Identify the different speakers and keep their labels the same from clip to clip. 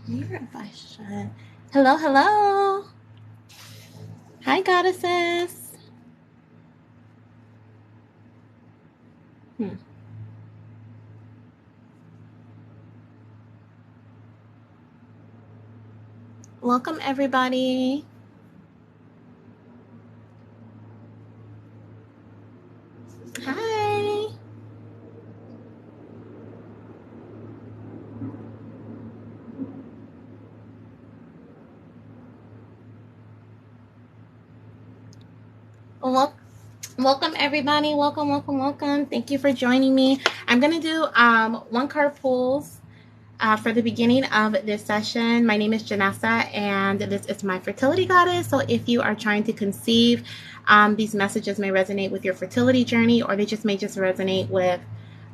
Speaker 1: Where if I should? Hello, hello. Hi, goddesses. Welcome, everybody. Hi. Welcome, everybody. Welcome, welcome, welcome. Thank you for joining me. I'm going to do one card pulls for the beginning of this session. My name is Janessa, and this is my fertility goddess. So if you are trying to conceive, these messages may resonate with your fertility journey, or they may just resonate with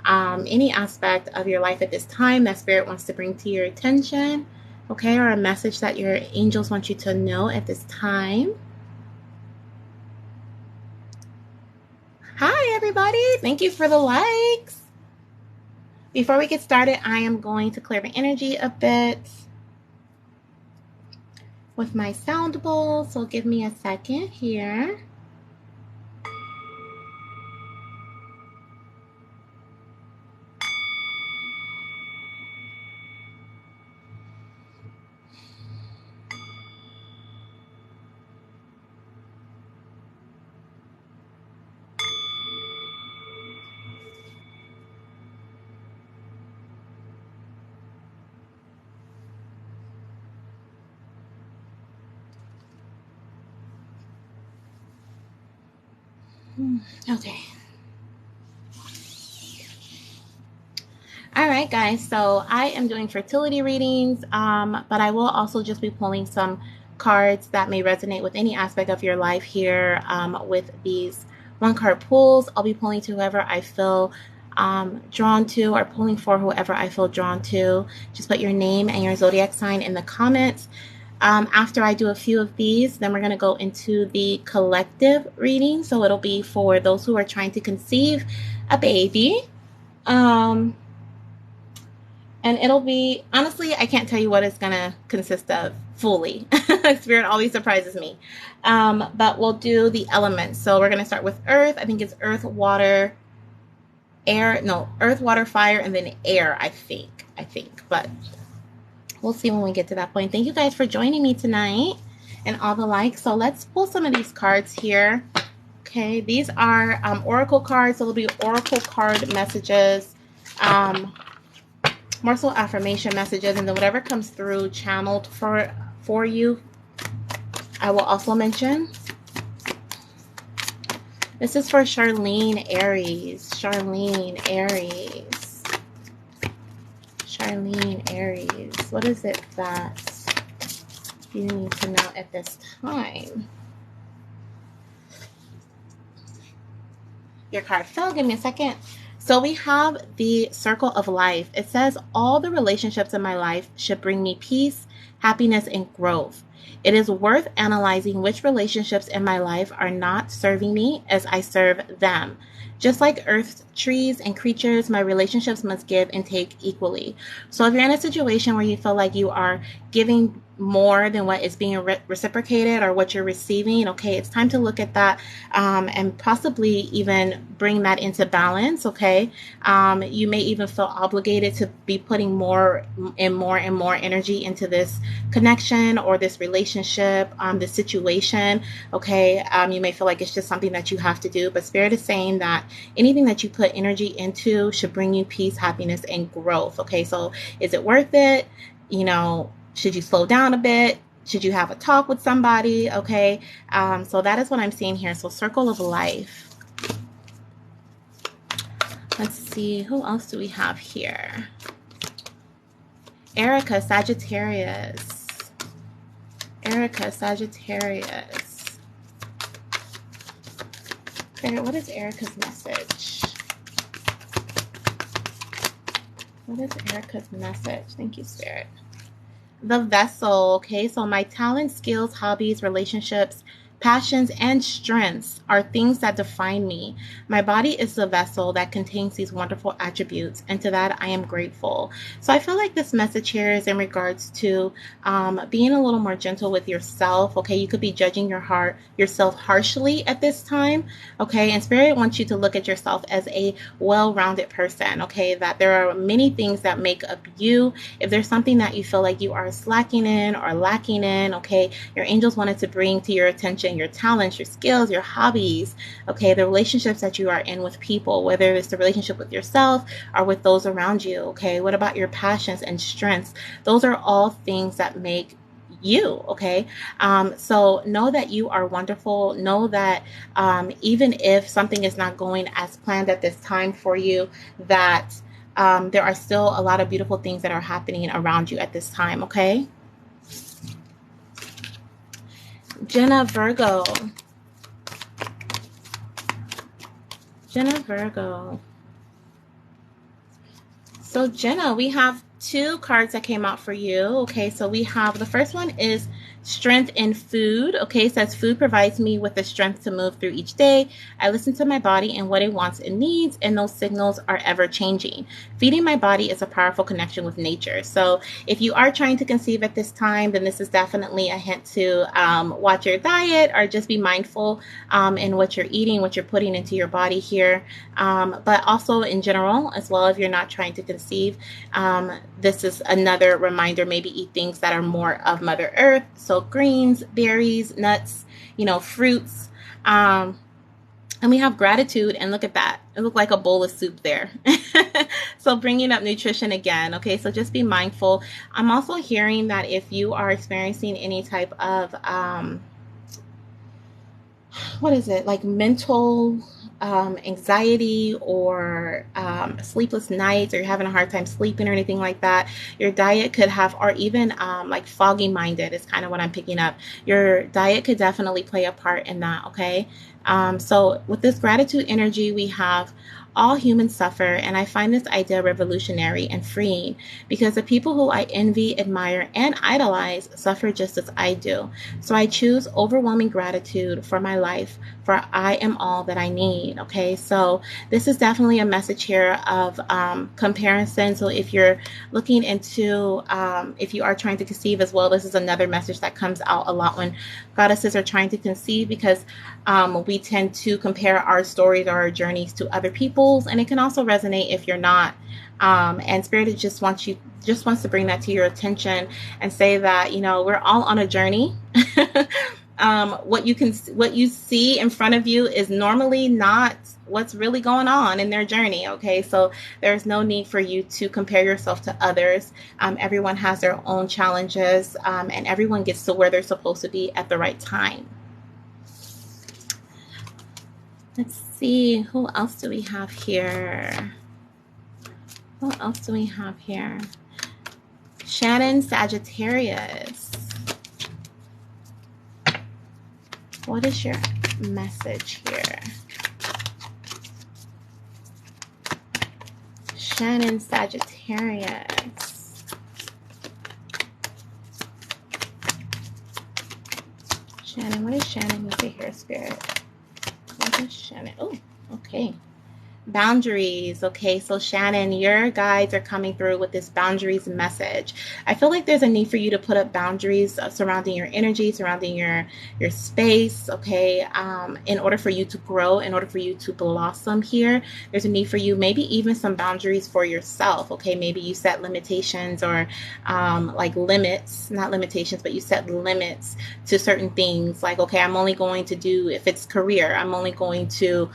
Speaker 1: any aspect of your life at this time that spirit wants to bring to your attention, okay, or a message that your angels want you to know at this time. Hi, everybody. Thank you for the likes. Before we get started, I am going to clear the energy a bit with my sound bowl, so give me a second here. Okay. All right, guys. So I am doing fertility readings, but I will also just be pulling some cards that may resonate with any aspect of your life here with these one card pulls. I'll be pulling to whoever I feel drawn to, or pulling for whoever I feel drawn to. Just put your name and your zodiac sign in the comments. After I do a few of these, then we're going to go into the collective reading. So it'll be for those who are trying to conceive a baby. And it'll be, honestly, I can't tell you what it's going to consist of fully. Spirit always surprises me. But we'll do the elements. So we're going to start with earth. I think it's earth, water, air. No, earth, water, fire, and then air, I think. But we'll see when we get to that point. Thank you guys for joining me tonight and all the likes. So let's pull some of these cards here. Okay, these are oracle cards. So it'll be oracle card messages. More so affirmation messages, and then whatever comes through channeled for you, I will also mention. This is for Charlene Aries. Charlene Aries. What is it that you need to know at this time? Your card fell. Give me a second. So we have the circle of life. It says, all the relationships in my life should bring me peace, happiness, and growth. It is worth analyzing which relationships in my life are not serving me as I serve them. Just like earth's trees and creatures, my relationships must give and take equally. So if you're in a situation where you feel like you are giving more than what is being reciprocated or what you're receiving, okay, it's time to look at that and possibly even bring that into balance, okay? You may even feel obligated to be putting more and more and more energy into this connection or this relationship, this situation, okay? You may feel like it's just something that you have to do, but Spirit is saying that anything that you put energy into should bring you peace, happiness, and growth, okay? So is it worth it? You know, should you slow down a bit? Should you have a talk with somebody? Okay. So that is what I'm seeing here. So circle of life. Let's see. Who else do we have here? Erica, Sagittarius. Spirit, what is Erica's message? Thank you, Spirit. The vessel, okay? So my talents, skills, hobbies, relationships, Passions and strengths are things that define me. My body is the vessel that contains these wonderful attributes, and to that I am grateful. So I feel like this message here is in regards to being a little more gentle with yourself. Okay, you could be judging yourself harshly at this time. Okay, and Spirit wants you to look at yourself as a well-rounded person. Okay, that there are many things that make up you. If there's something that you feel like you are slacking in or lacking in, okay, your angels wanted to bring to your attention your talents, your skills, your hobbies, okay, the relationships that you are in with people, whether it's the relationship with yourself or with those around you, okay? What about your passions and strengths? Those are all things that make you, okay? So know that you are wonderful. Know that even if something is not going as planned at this time for you, that there are still a lot of beautiful things that are happening around you at this time, okay? Jenna Virgo. Jenna Virgo. So Jenna, we have two cards that came out for you. Okay, so we have the first one is strength in food. Okay, it says food provides me with the strength to move through each day. I listen to my body and what it wants and needs, and those signals are ever changing. Feeding my body is a powerful connection with nature. So if you are trying to conceive at this time, then this is definitely a hint to watch your diet or just be mindful in what you're eating, what you're putting into your body here. But also in general, as well, if you're not trying to conceive, this is another reminder, maybe eat things that are more of Mother Earth. So greens, berries, nuts, fruits. And we have gratitude, and look at that. It looked like a bowl of soup there. So bringing up nutrition again. Okay, so just be mindful. I'm also hearing that if you are experiencing any type of, like mental anxiety or sleepless nights, or you're having a hard time sleeping or anything like that, your diet could have, or even like foggy minded is kind of what I'm picking up. Your diet could definitely play a part in that, okay? So with this gratitude energy, we have all humans suffer, and I find this idea revolutionary and freeing because the people who I envy, admire, and idolize suffer just as I do. So I choose overwhelming gratitude for my life, for I am all that I need. Okay, so this is definitely a message here of comparison. So if you're looking into, if you are trying to conceive as well, this is another message that comes out a lot when goddesses are trying to conceive, because we tend to compare our stories or our journeys to other people's, and it can also resonate if you're not. And Spirit just wants to bring that to your attention and say that, we're all on a journey. What you see in front of you is normally not what's really going on in their journey. Okay, so there's no need for you to compare yourself to others. Everyone has their own challenges, and everyone gets to where they're supposed to be at the right time. Let's see, who else do we have here? Shannon Sagittarius. What is your message here? Shannon Sagittarius. Shannon, what does Shannon need to hear, Spirit? What is Shannon? Oh, okay. Boundaries. Okay, so Shannon, your guides are coming through with this boundaries message. I feel like there's a need for you to put up boundaries surrounding your energy, surrounding your space. Okay, in order for you to grow, in order for you to blossom here, there's a need for you, maybe even some boundaries for yourself. Okay, maybe you set limitations or like limits, not limitations, but you set limits to certain things. Like, okay, I'm only going to do, if it's career, I'm only going to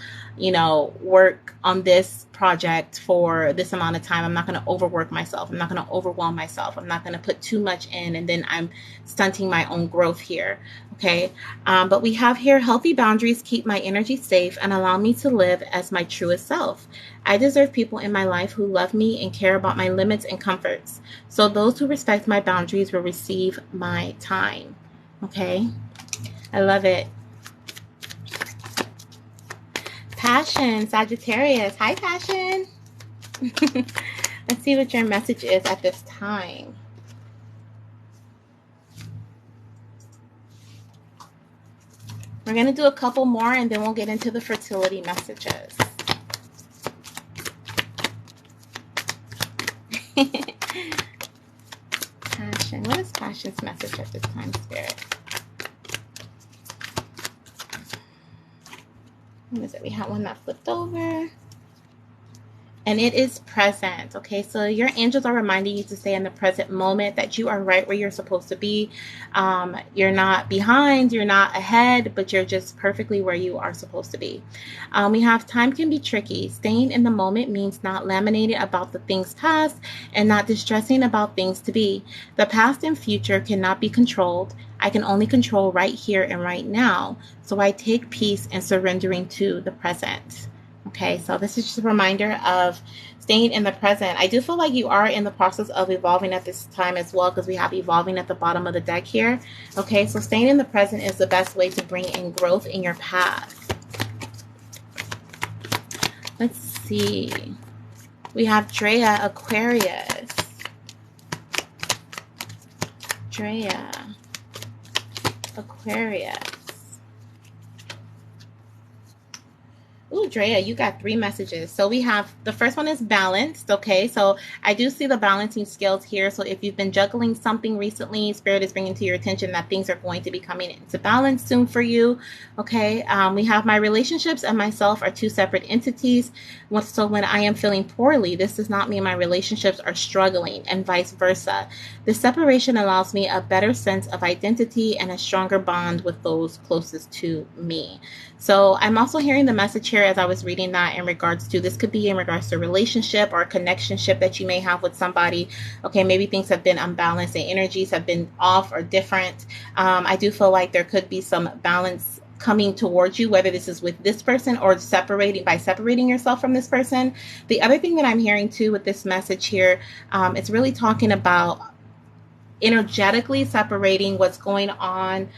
Speaker 1: work on this project for this amount of time. I'm not going to overwork myself. I'm not going to overwhelm myself. I'm not going to put too much in, and then I'm stunting my own growth here. Okay. But we have here, healthy boundaries keep my energy safe and allow me to live as my truest self. I deserve people in my life who love me and care about my limits and comforts. So those who respect my boundaries will receive my time. Okay. I love it. Passion, Sagittarius. Hi, Passion. Let's see what your message is at this time. We're going to do a couple more and then we'll get into the fertility messages. Passion. What is passion's message at this time, Spirit? What is it? We have one that flipped over. And it is present. Okay, so your angels are reminding you to stay in the present moment, that you are right where you're supposed to be. You're not behind, you're not ahead, but you're just perfectly where you are supposed to be. We have time can be tricky. Staying in the moment means not laminating about the things past and not distressing about things to be. The past and future cannot be controlled. I can only control right here and right now. So I take peace in surrendering to the present. Okay, so this is just a reminder of staying in the present. I do feel like you are in the process of evolving at this time as well, because we have evolving at the bottom of the deck here. Okay, so staying in the present is the best way to bring in growth in your path. Let's see. We have Drea, Aquarius. Drea, Aquarius. Ooh, Drea, you got 3 messages. So we have, the first one is balanced, okay? So I do see the balancing scales here. So if you've been juggling something recently, Spirit is bringing to your attention that things are going to be coming into balance soon for you, okay? We have my relationships and myself are 2 separate entities. So when I am feeling poorly, this does not mean my relationships are struggling, and vice versa. This separation allows me a better sense of identity and a stronger bond with those closest to me. So I'm also hearing the message here as I was reading that in regards to, this could be in regards to a relationship or a connectionship that you may have with somebody. Okay, maybe things have been unbalanced and energies have been off or different. I do feel like there could be some balance coming towards you, whether this is with this person or separating yourself from this person. The other thing that I'm hearing too with this message here, it's really talking about energetically separating what's going on,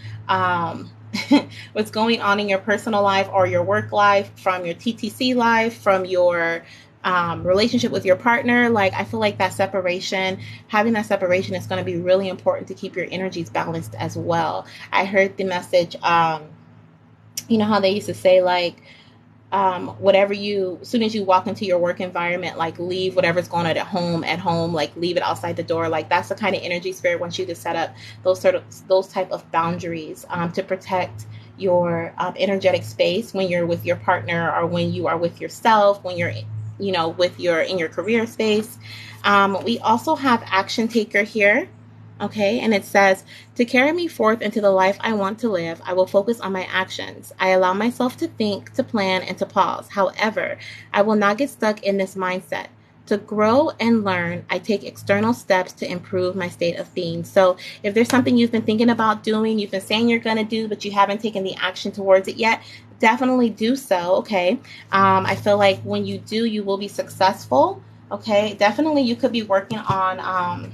Speaker 1: what's going on in your personal life or your work life from your TTC life, from your relationship with your partner. Like, I feel like that separation, having that separation is going to be really important to keep your energies balanced as well. I heard the message, you know how they used to say, like, whatever as soon as you walk into your work environment, like, leave whatever's going on at home, like, leave it outside the door. Like, that's the kind of energy Spirit wants you to set up those type of boundaries to protect your energetic space when you're with your partner, or when you are with yourself, when you're, in your career space. We also have action taker here. Okay, and it says, to carry me forth into the life I want to live, I will focus on my actions. I allow myself to think, to plan, and to pause. However, I will not get stuck in this mindset. To grow and learn, I take external steps to improve my state of being. So if there's something you've been thinking about doing, you've been saying you're going to do, but you haven't taken the action towards it yet, definitely do so, okay? I feel like when you do, you will be successful, okay? Definitely you could be working on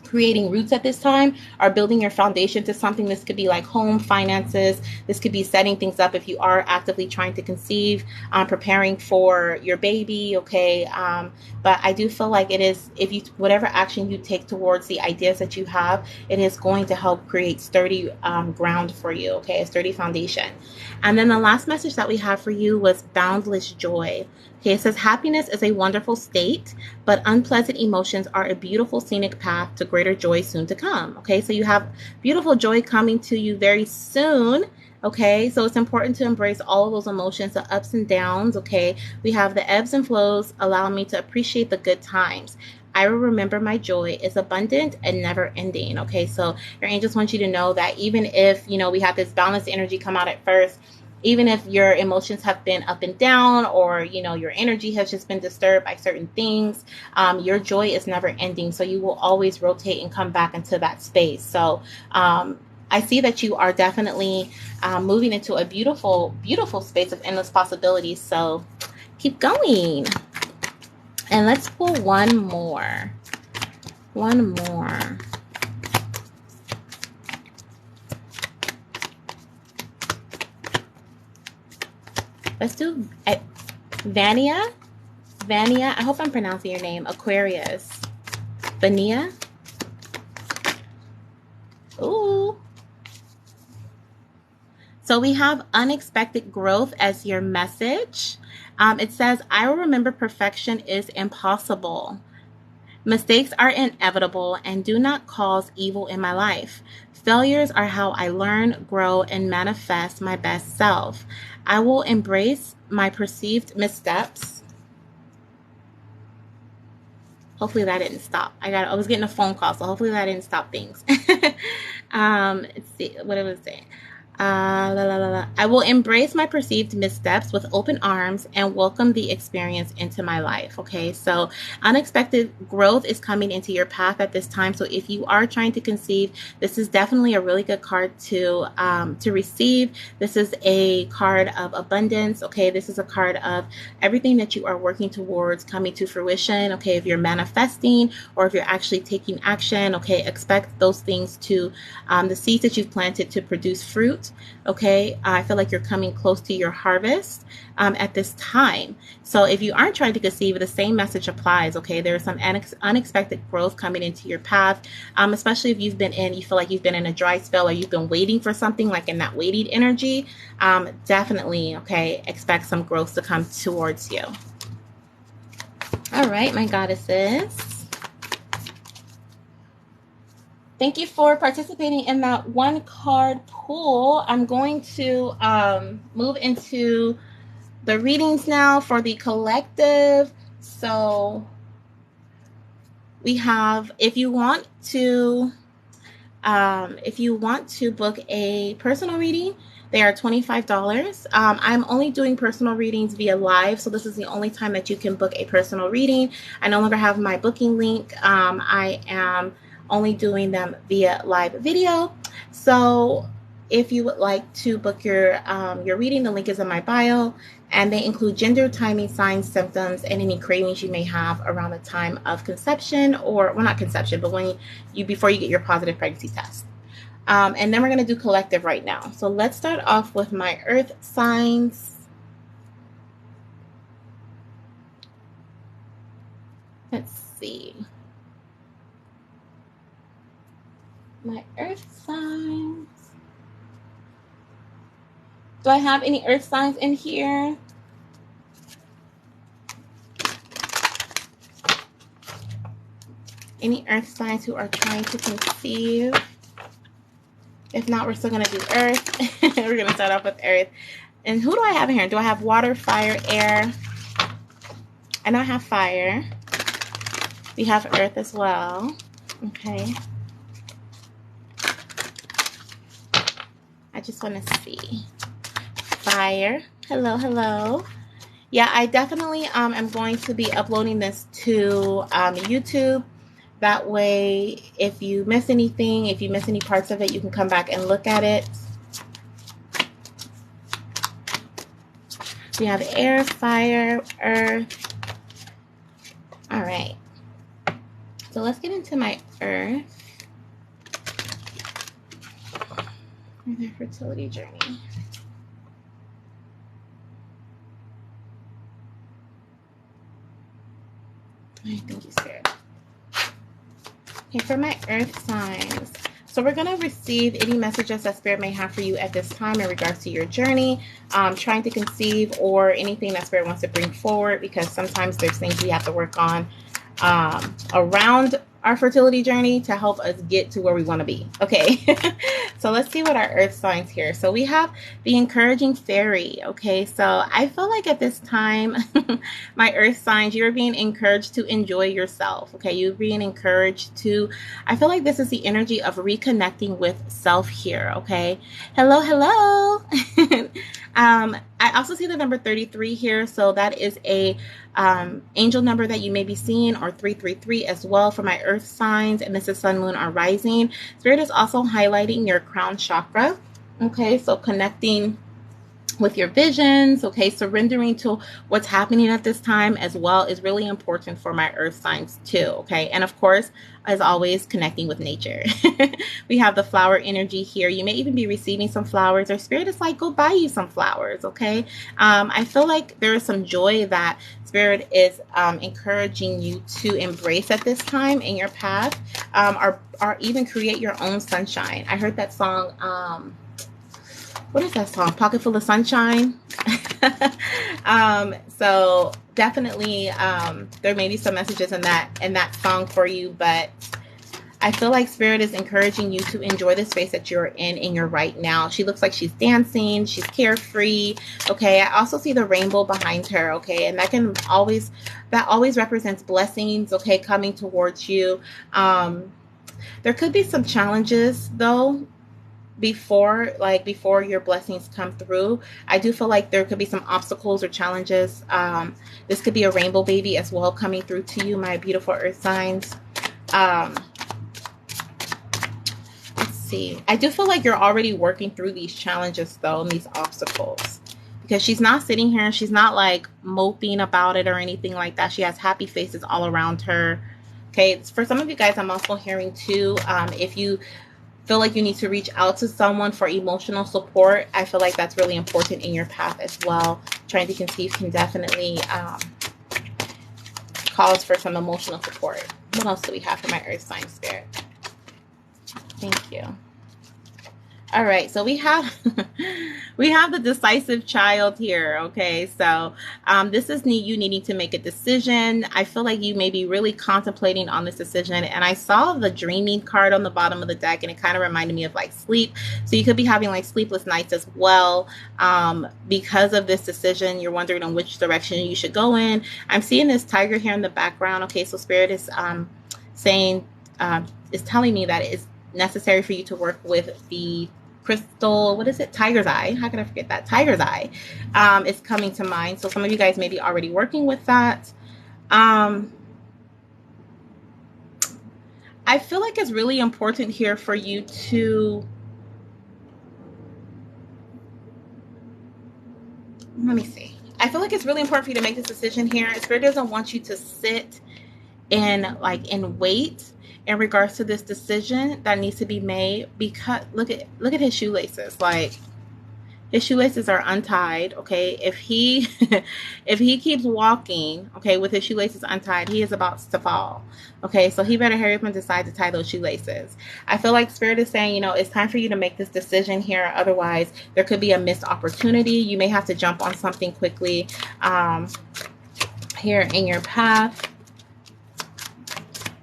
Speaker 1: creating roots at this time, or building your foundation to something. This could be like home finances. This could be setting things up if you are actively trying to conceive, preparing for your baby. Okay. But I do feel like it is, whatever action you take towards the ideas that you have, it is going to help create sturdy ground for you. Okay. A sturdy foundation. And then the last message that we have for you was boundless joy. Okay, it says, happiness is a wonderful state, but unpleasant emotions are a beautiful scenic path to greater joy soon to come. Okay, so you have beautiful joy coming to you very soon. Okay, so it's important to embrace all of those emotions, the ups and downs. Okay, we have the ebbs and flows, allow me to appreciate the good times. I will remember my joy is abundant and never ending. Okay, so your angels want you to know that even if, we have this balanced energy come out at first, even if your emotions have been up and down, or, your energy has just been disturbed by certain things, your joy is never ending. So you will always rotate and come back into that space. So I see that you are definitely moving into a beautiful, beautiful space of endless possibilities. So keep going. And let's pull one more. One more. Let's do Vania. Vania, I hope I'm pronouncing your name. Aquarius. Vania. Ooh. So we have unexpected growth as your message. It says, I will remember perfection is impossible. Mistakes are inevitable and do not cause evil in my life. Failures are how I learn, grow, and manifest my best self. I will embrace my perceived missteps. Hopefully that didn't stop. I was getting a phone call, so hopefully that didn't stop things. Let's see what it was saying. I will embrace my perceived missteps with open arms and welcome the experience into my life. Okay, so unexpected growth is coming into your path at this time. So if you are trying to conceive, this is definitely a really good card to receive. This is a card of abundance. Okay, this is a card of everything that you are working towards coming to fruition. Okay, if you're manifesting or if you're actually taking action, okay, expect those things to the seeds that you've planted to produce fruit. Okay, I feel like you're coming close to your harvest at this time. So if you aren't trying to conceive, the same message applies. Okay, there's some unexpected growth coming into your path, especially if you feel like you've been in a dry spell or you've been waiting for something, like in that waiting energy. Definitely, okay, expect some growth to come towards you. All right, my goddesses. Thank you for participating in that one card pool. I'm going to move into the readings now for the collective. So we have, if you want to book a personal reading, they are $25. I'm only doing personal readings via live, so this is the only time that you can book a personal reading. I no longer have my booking link. I am only doing them via live video. So if you would like to book your reading, the link is in my bio, and they include gender, timing, signs, symptoms, and any cravings you may have around the time of conception, or well, not conception, but before you get your positive pregnancy test. And then we're going to do collective right now. So let's start off with my earth signs. Let's see. My earth signs. Do I have any earth signs in here? Any earth signs who are trying to conceive? If not, we're still going to do earth. We're going to start off with earth. And who do I have in here? Do I have water, fire, air? I know I have fire. We have earth as well. Okay. I just want to see. Fire. Hello, hello. Yeah, I definitely am going to be uploading this to YouTube. That way, if you miss anything, if you miss any parts of it, you can come back and look at it. We have air, fire, earth. All right. So let's get into my earth. My fertility journey. Thank you, Spirit. Okay, for my earth signs. So we're going to receive any messages that Spirit may have for you at this time in regards to your journey, trying to conceive, or anything that Spirit wants to bring forward, because sometimes there's things we have to work on around our fertility journey to help us get to where we want to be. Okay, so let's see what our earth signs here. So we have the encouraging fairy. Okay, so I feel like at this time, my earth signs, you're being encouraged to enjoy yourself. Okay, you're being encouraged to, I feel like this is the energy of reconnecting with self here. Okay, hello, hello. I also see the number 33 here, so that is a angel number that you may be seeing, or 333 as well for my earth signs, and this is sun, moon, or rising. Spirit is also highlighting your crown chakra. Okay, so connecting with your visions, okay, surrendering to what's happening at this time as well is really important for my earth signs too, okay? And of course, as always, connecting with nature. We have the flower energy here. You may even be receiving some flowers, or Spirit is like, go buy you some flowers, okay? I feel like there is some joy that Spirit is encouraging you to embrace at this time in your path, or even create your own sunshine. I heard that song, what is that song? Pocket Full of Sunshine. So definitely, there may be some messages in that song for you, but I feel like Spirit is encouraging you to enjoy the space that you're in your right now. She looks like she's dancing, she's carefree. Okay, I also see the rainbow behind her. Okay, and that always represents blessings. Okay, coming towards you. There could be some challenges though before your blessings come through. I do feel like there could be some obstacles or challenges. This could be a rainbow baby as well coming through to you, my beautiful earth signs. Let's see. I do feel like you're already working through these challenges though, and these obstacles, because she's not sitting here and she's not like moping about it or anything like that. She has happy faces all around her. Okay, for some of you guys, I'm also hearing too, if you feel like you need to reach out to someone for emotional support, I feel like that's really important in your path as well. Trying to conceive can definitely cause for some emotional support. What else do we have for my earth sign spirit? Thank you. All right, so we have the decisive child here. Okay, so this is you needing to make a decision. I feel like you may be really contemplating on this decision, and I saw the dreaming card on the bottom of the deck, and it kind of reminded me of like sleep. So you could be having like sleepless nights as well because of this decision. You're wondering on which direction you should go in. I'm seeing this tiger here in the background. Okay, so Spirit is saying is telling me that it's necessary for you to work with the crystal, what is it? Tiger's eye. How can I forget that? Tiger's eye is coming to mind. So some of you guys may be already working with that. I feel like it's really important here for you to, let me see. I feel like it's really important for you to make this decision here. Spirit doesn't want you to sit and wait in regards to this decision that needs to be made, because look at his shoelaces. Like, his shoelaces are untied. Okay, if he if he keeps walking, okay, with his shoelaces untied, he is about to fall. Okay, so he better hurry up and decide to tie those shoelaces. I feel like Spirit is saying, it's time for you to make this decision here. Otherwise, there could be a missed opportunity. You may have to jump on something quickly here in your path.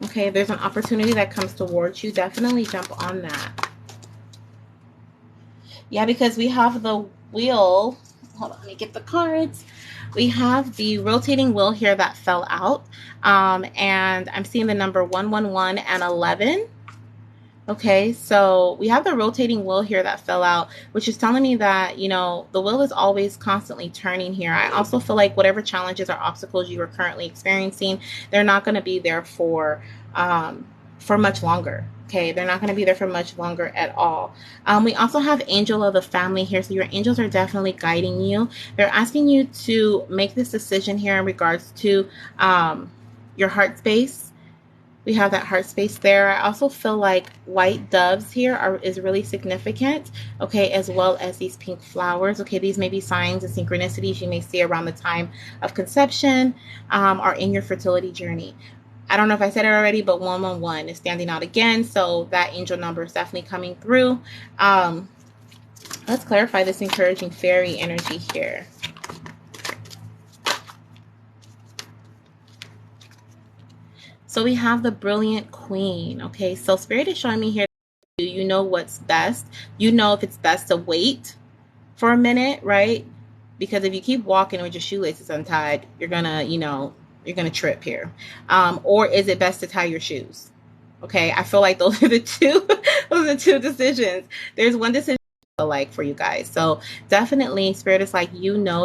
Speaker 1: Okay, if there's an opportunity that comes towards you, definitely jump on that. Yeah, because we have the wheel. Hold on, let me get the cards. We have the rotating wheel here that fell out. And I'm seeing the number 111 and 11. Okay, so we have the rotating wheel here that fell out, which is telling me that, the wheel is always constantly turning here. I also feel like whatever challenges or obstacles you are currently experiencing, they're not going to be there for much longer. Okay, they're not going to be there for much longer at all. We also have angel of the family here. So your angels are definitely guiding you. They're asking you to make this decision here in regards to your heart space. We have that heart space there. I also feel like white doves here is really significant, okay, as well as these pink flowers. Okay, these may be signs and synchronicities you may see around the time of conception or in your fertility journey. I don't know if I said it already, but 111 is standing out again, so that angel number is definitely coming through. Let's clarify this encouraging fairy energy here. So we have the brilliant queen. Okay, so Spirit is showing me here, you know what's best. You know if it's best to wait for a minute, right? Because if you keep walking with your shoelaces untied, you're gonna trip here. Or is it best to tie your shoes? Okay, I feel like those are the two decisions. There's one decision like for you guys. So definitely Spirit is like,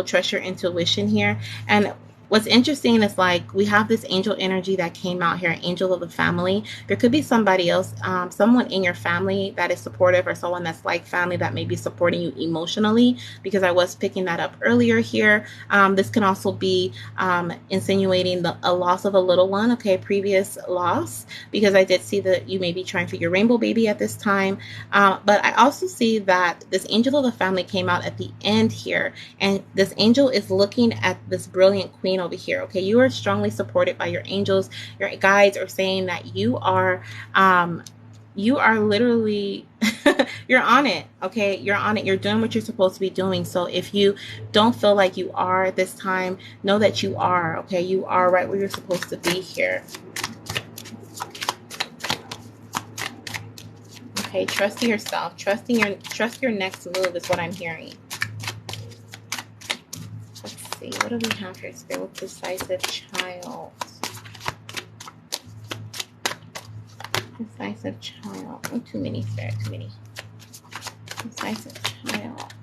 Speaker 1: trust your intuition here. And what's interesting is like we have this angel energy that came out here, angel of the family. There could be somebody else, someone in your family that is supportive, or someone that's like family that may be supporting you emotionally, because I was picking that up earlier here. This can also be insinuating a loss of a little one, okay, previous loss, because I did see that you may be trying for your rainbow baby at this time. But I also see that this angel of the family came out at the end here, and this angel is looking at this brilliant queen over here. Okay, you are strongly supported by your angels. Your guides are saying that you are you are literally, you're on it, okay? You're on it. You're doing what you're supposed to be doing. So if you don't feel like you are this time, know that you are, okay? You are right where you're supposed to be here. Okay, trust yourself. Trust your next move is what I'm hearing. Let's see. What do we have here? Spirit with decisive child. Decisive child. Oh, too many, Spirit. Too many. Decisive child.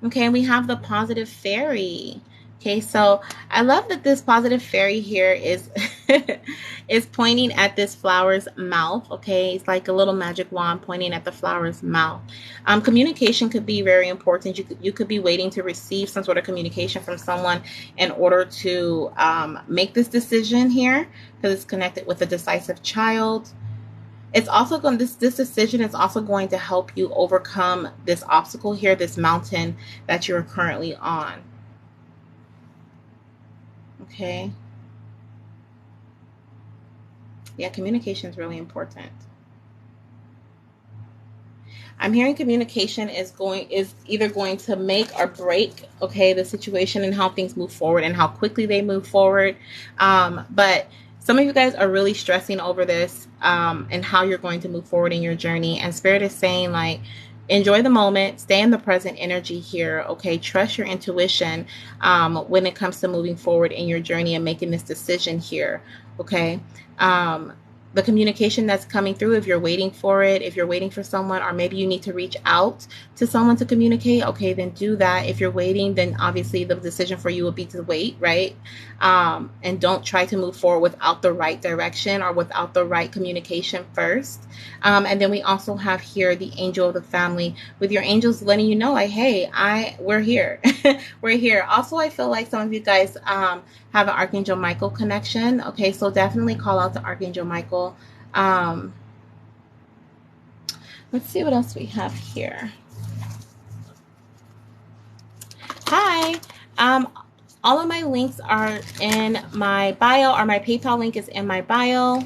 Speaker 1: Okay, we have the positive fairy. Okay, so I love that this positive fairy here is is pointing at this flower's mouth. Okay, it's like a little magic wand pointing at the flower's mouth. Communication could be very important. You could be waiting to receive some sort of communication from someone in order to make this decision here, because it's connected with a decisive child. It's also going, this decision is also going to help you overcome this obstacle here, this mountain that you're currently on. Okay. Yeah, communication is really important. I'm hearing communication is either going to make or break, okay, the situation and how things move forward and how quickly they move forward. But some of you guys are really stressing over this and how you're going to move forward in your journey. And Spirit is saying, like, enjoy the moment, stay in the present energy here, okay? Trust your intuition when it comes to moving forward in your journey and making this decision here, okay? The communication that's coming through, if you're waiting for it, if you're waiting for someone, or maybe you need to reach out to someone to communicate, okay, then do that. If you're waiting, then obviously the decision for you will be to wait, right? And don't try to move forward without the right direction or without the right communication first. And then we also have here the angel of the family, with your angels letting you know, like, hey, we're here. We're here. Also, I feel like some of you guys have an Archangel Michael connection. Okay, so definitely call out to Archangel Michael. Let's see what else we have here. Hi. All of my links are in my bio, or my PayPal link is in my bio.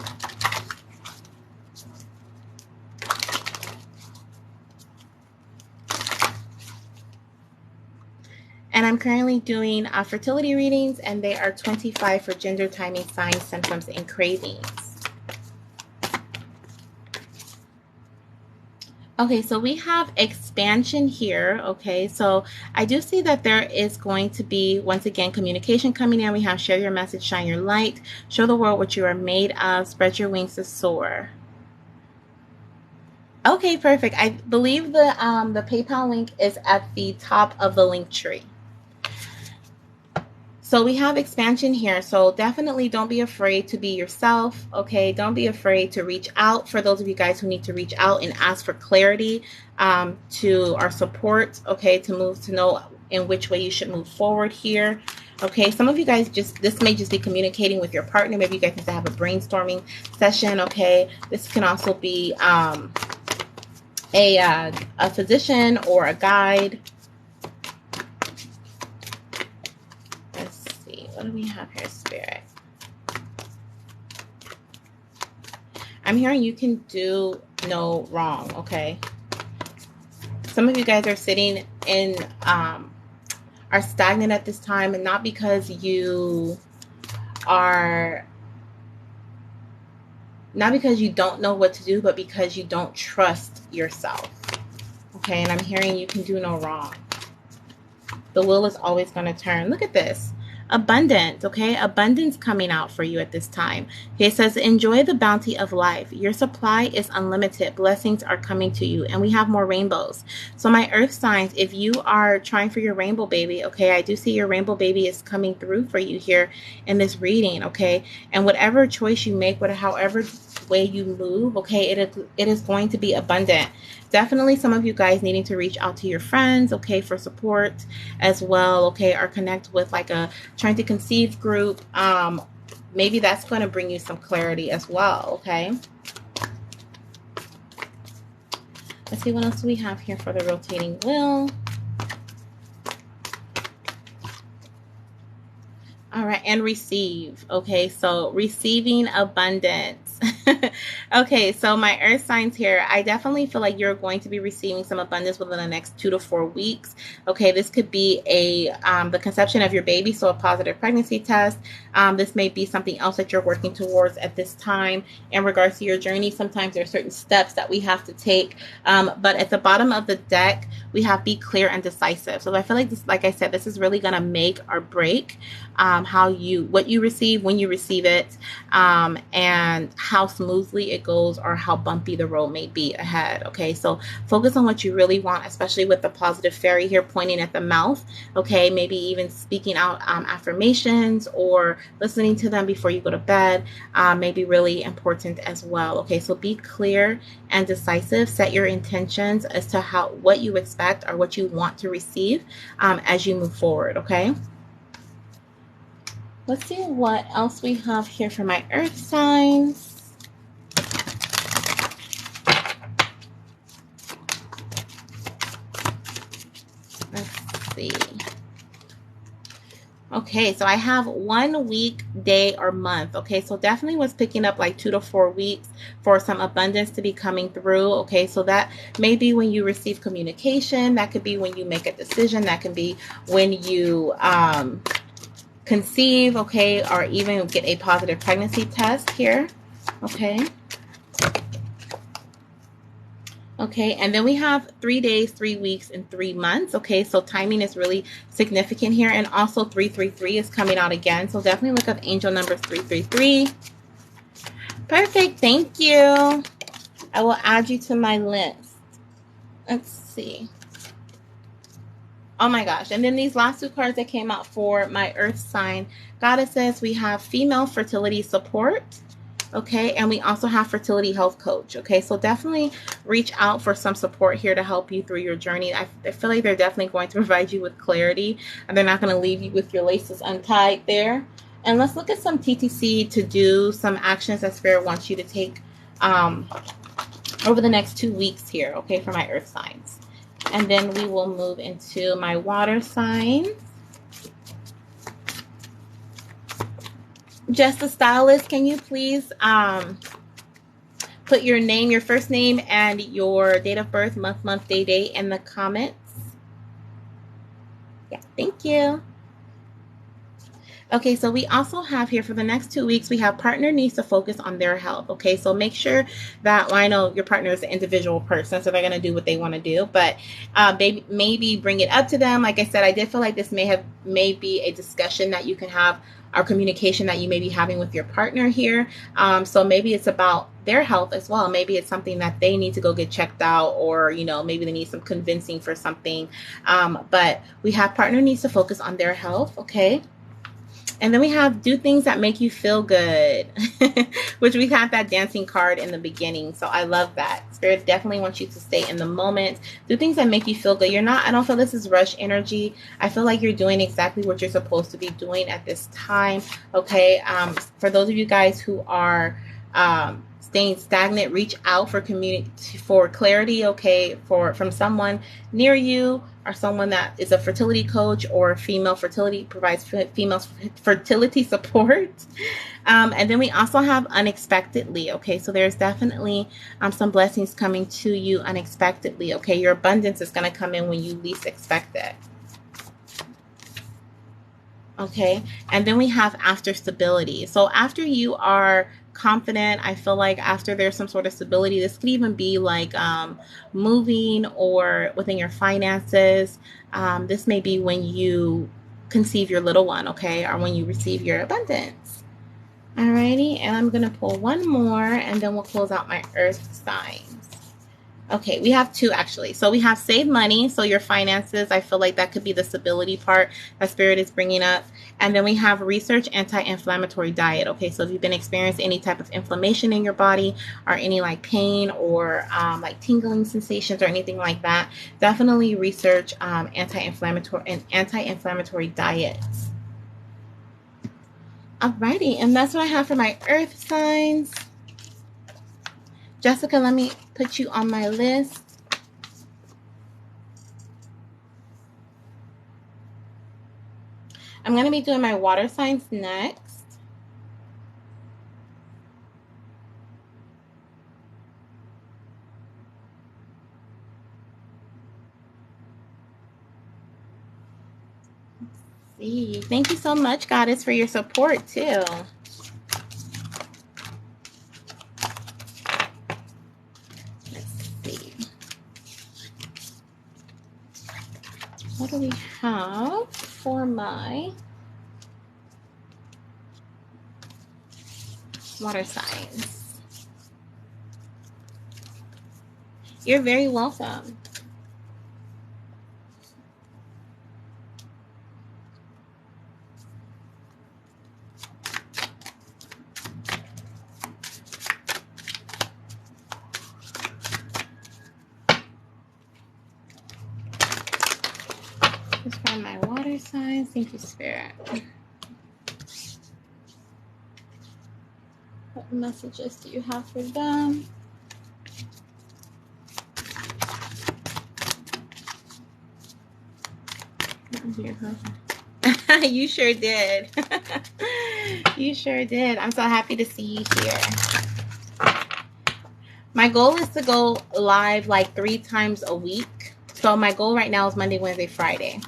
Speaker 1: And I'm currently doing fertility readings, and they are $25 for gender, timing, signs, symptoms, and cravings. Okay, so we have expansion here. Okay, so I do see that there is going to be, once again, communication coming in. We have share your message, shine your light, show the world what you are made of, spread your wings to soar. Okay, perfect. I believe the PayPal link is at the top of the link tree. So we have expansion here. So definitely don't be afraid to be yourself. Okay. Don't be afraid to reach out. For those of you guys who need to reach out and ask for clarity to our support. Okay. To know in which way you should move forward here. Okay. Some of you guys this may just be communicating with your partner. Maybe you guys need to have a brainstorming session. Okay. This can also be a physician or a guide. What do we have here, Spirit? I'm hearing you can do no wrong, okay? Some of you guys are sitting in, are stagnant at this time, and not because you don't know what to do, but because you don't trust yourself, okay? And I'm hearing you can do no wrong. The wheel is always going to turn. Look at this. Abundance, okay? Abundance coming out for you at this time. Okay, it says, enjoy the bounty of life. Your supply is unlimited. Blessings are coming to you. And we have more rainbows. So my earth signs, if you are trying for your rainbow baby, okay, I do see your rainbow baby is coming through for you here in this reading, okay? And whatever choice you make, however way you move, okay, it is going to be abundant. Definitely some of you guys needing to reach out to your friends, okay, for support as well, okay, or connect with like a trying to conceive group. Maybe that's going to bring you some clarity as well, okay? Let's see what else we have here for the rotating wheel. All right, and receive, okay, so receiving abundance. Okay, so my earth signs here, I definitely feel like you're going to be receiving some abundance within the next 2 to 4 weeks. Okay, this could be the conception of your baby, so a positive pregnancy test. This may be something else that you're working towards at this time in regards to your journey. Sometimes there are certain steps that we have to take, but at the bottom of the deck, we have be clear and decisive. So I feel like this, like I said, this is really going to make or break what you receive, when you receive it, and how smoothly it goes or how bumpy the road may be ahead. Okay, so focus on what you really want, especially with the positive fairy here pointing at the mouth. Okay, maybe even speaking out affirmations or listening to them before you go to bed may be really important as well. Okay, so be clear and decisive. Set your intentions as to what you expect or what you want to receive as you move forward. Okay. Let's see what else we have here for my earth signs. Let's see. Okay, so I have 1 week, day, or month. Okay, so definitely was picking up like 2 to 4 weeks for some abundance to be coming through. Okay, so that may be when you receive communication. That could be when you make a decision. That can be when you conceive, okay, or even get a positive pregnancy test here. Okay. Okay, and then we have 3 days, 3 weeks, and 3 months. Okay, so timing is really significant here. And also 333 is coming out again. So definitely look up angel numbers 333. Perfect, thank you. I will add you to my list. Let's see. Oh my gosh, and then these last 2 cards that came out for my earth sign goddesses, we have female fertility support. Okay, and we also have fertility health coach. Okay, so definitely reach out for some support here to help you through your journey. I feel like they're definitely going to provide you with clarity, and they're not going to leave you with your laces untied there. And let's look at some TTC to do some actions that Spirit wants you to take over the next 2 weeks here, okay, for my earth signs. And then we will move into my water signs. Just the stylist, can you please put your name, your first name, and your date of birth, month, day, date in the comments? Yeah, thank you. Okay, so we also have here for the next 2 weeks, we have partner needs to focus on their health. Okay, so make sure that, well, I know your partner is an individual person, so they're going to do what they want to do, but maybe bring it up to them. Like I said, I did feel like this may be a discussion that you can have, or communication that you may be having with your partner here. So maybe it's about their health as well. Maybe it's something that they need to go get checked out, or, you know, maybe they need some convincing for something. But we have partner needs to focus on their health. Okay. And then we have do things that make you feel good, which we have that dancing card in the beginning. So I love that. Spirit definitely wants you to stay in the moment. Do things that make you feel good. I don't feel this is rush energy. I feel like you're doing exactly what you're supposed to be doing at this time. Okay. For those of you guys who are staying stagnant, reach out for clarity, okay, from someone near you, or someone that is a fertility coach or female fertility, provides female fertility support. And then we also have unexpectedly. Okay, so there's definitely some blessings coming to you unexpectedly. Okay, your abundance is going to come in when you least expect it. Okay, and then we have after stability. So after you are confident, I feel like after there's some sort of stability, this could even be like moving or within your finances. This may be when you conceive your little one, okay, or when you receive your abundance. Alrighty, and I'm going to pull one more, and then we'll close out my earth signs. Okay, we have 2 actually. So we have save money. So your finances, I feel like that could be the stability part that Spirit is bringing up. And then we have research anti-inflammatory diet. Okay, so if you've been experiencing any type of inflammation in your body, or any like pain or like tingling sensations or anything like that, definitely research anti-inflammatory diets. Alrighty, and that's what I have for my earth signs. Jessica, let me put you on my list. I'm going to be doing my water signs next. see. Thank you so much, Goddess, for your support too. Let's see. What do we have for my water signs? You're very welcome. Just for my water signs. Thank you, Spirit. What messages do you have for them? You sure did. You sure did. I'm so happy to see you here. My goal is to go live like 3 times a week. So my goal right now is Monday, Wednesday, Friday.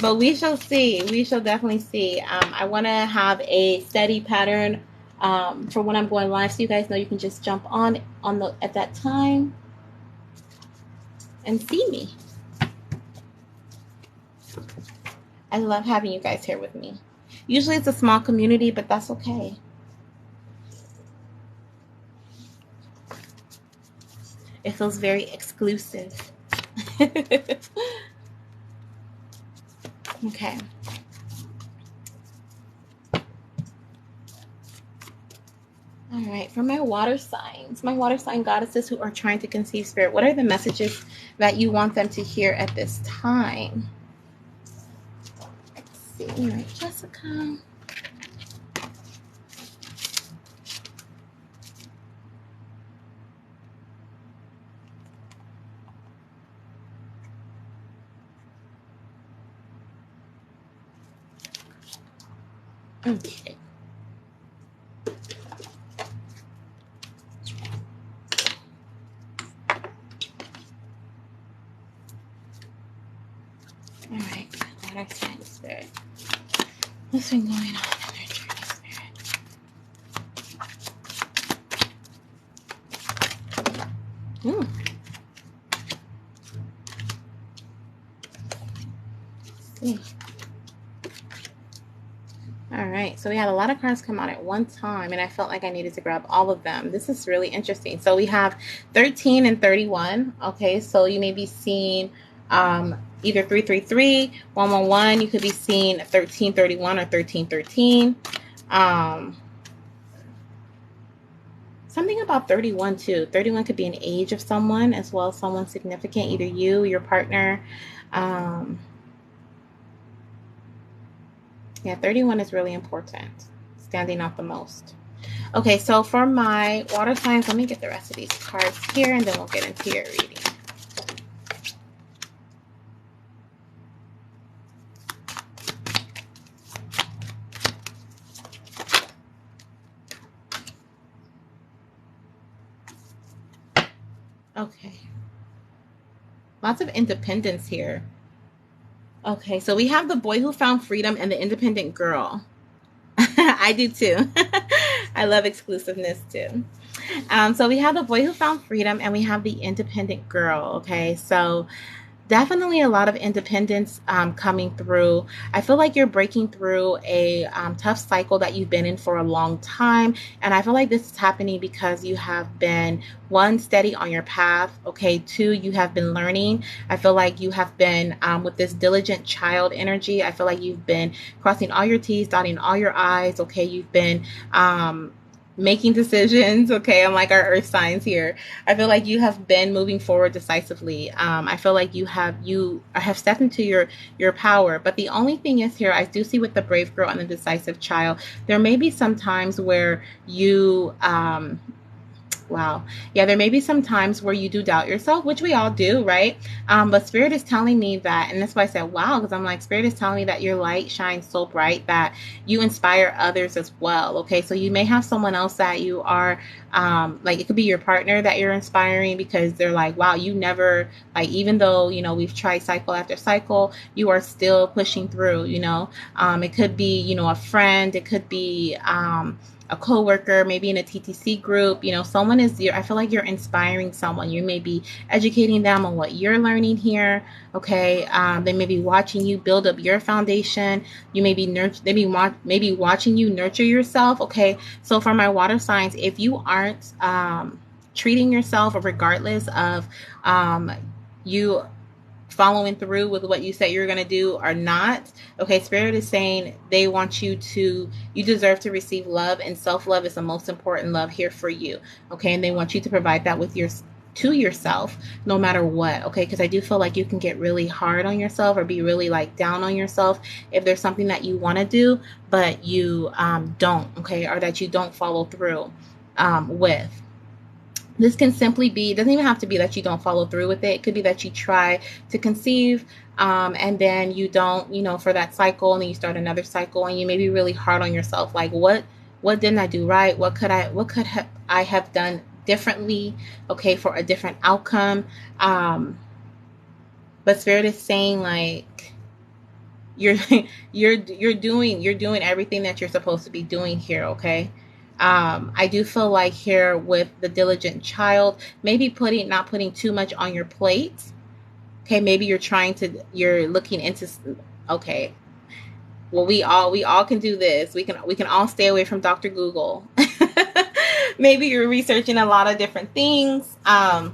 Speaker 1: But we shall see. We shall definitely see. I want to have a steady pattern for when I'm going live, so you guys know you can just jump on at that time and see me. I love having you guys here with me. Usually it's a small community, but that's okay. It feels very exclusive. Okay. All right, for my water signs, my water sign goddesses who are trying to conceive, Spirit, what are the messages that you want them to hear at this time? Let's see. All right, Jessica. Okay. All right, water sign, Spirit. What's been going on in their journey, Spirit? See. All right, so we had a lot of cards come out at one time, and I felt like I needed to grab all of them. This is really interesting. So we have 13 and 31. Okay, so you may be seeing either 333, 111. You could be seeing 1331 or 1313. Something about 31 too. 31 could be an age of someone as well as someone significant, either you, your partner. Yeah, 31 is really important. Standing out the most. Okay, so for my water signs, let me get the rest of these cards here, and then we'll get into your reading. Okay. Lots of independence here. Okay, so we have the boy who found freedom and the independent girl. I do too. I love exclusiveness too. So we have the boy who found freedom and we have the independent girl. Okay, so definitely a lot of independence coming through. I feel like you're breaking through a tough cycle that you've been in for a long time. And I feel like this is happening because you have been, 1, steady on your path. Okay, 2, you have been learning. I feel like you have been with this diligent child energy. I feel like you've been crossing all your T's, dotting all your I's. Okay, you've been making decisions. Okay, I'm like our earth signs here. I feel like you have been moving forward decisively. I feel like you have stepped into your power. But the only thing is here, I do see with the brave girl and the decisive child, there may be some times where you Wow. Yeah, there may be some times where you do doubt yourself, which we all do, right? But Spirit is telling me that, and that's why I said, wow, because I'm like, Spirit is telling me that your light shines so bright that you inspire others as well. Okay, so you may have someone else that you are, like, it could be your partner that you're inspiring because they're like, wow, you never, like, even though, you know, we've tried cycle after cycle, you are still pushing through, you know. It could be, you know, a friend, it could be, a coworker, maybe in a TTC group, you know, someone is I feel like you're inspiring someone. You may be educating them on what you're learning here. Okay. They may be watching you build up your foundation. You may be maybe watching you nurture yourself. Okay. So for my water signs, if you aren't, treating yourself regardless of, you following through with what you said you're going to do or not. Okay, Spirit is saying they want you deserve to receive love, and self-love is the most important love here for you. Okay, and they want you to provide that to yourself no matter what. Okay, because I do feel like you can get really hard on yourself or be really like down on yourself if there's something that you want to do but you don't. Okay, or that you don't follow through with. This can simply be, it doesn't even have to be that you don't follow through with it. It could be that you try to conceive, and then you don't, you know, for that cycle, and then you start another cycle, and you may be really hard on yourself. Like, what didn't I do right? What could I have done differently? Okay, for a different outcome. But Spirit is saying, like, you're you're doing everything that you're supposed to be doing here. Okay. I do feel like here with the diligent child, maybe not putting too much on your plate. Okay, maybe you're looking into, okay, well, we all can do this. We can all stay away from Dr. Google. Maybe you're researching a lot of different things. And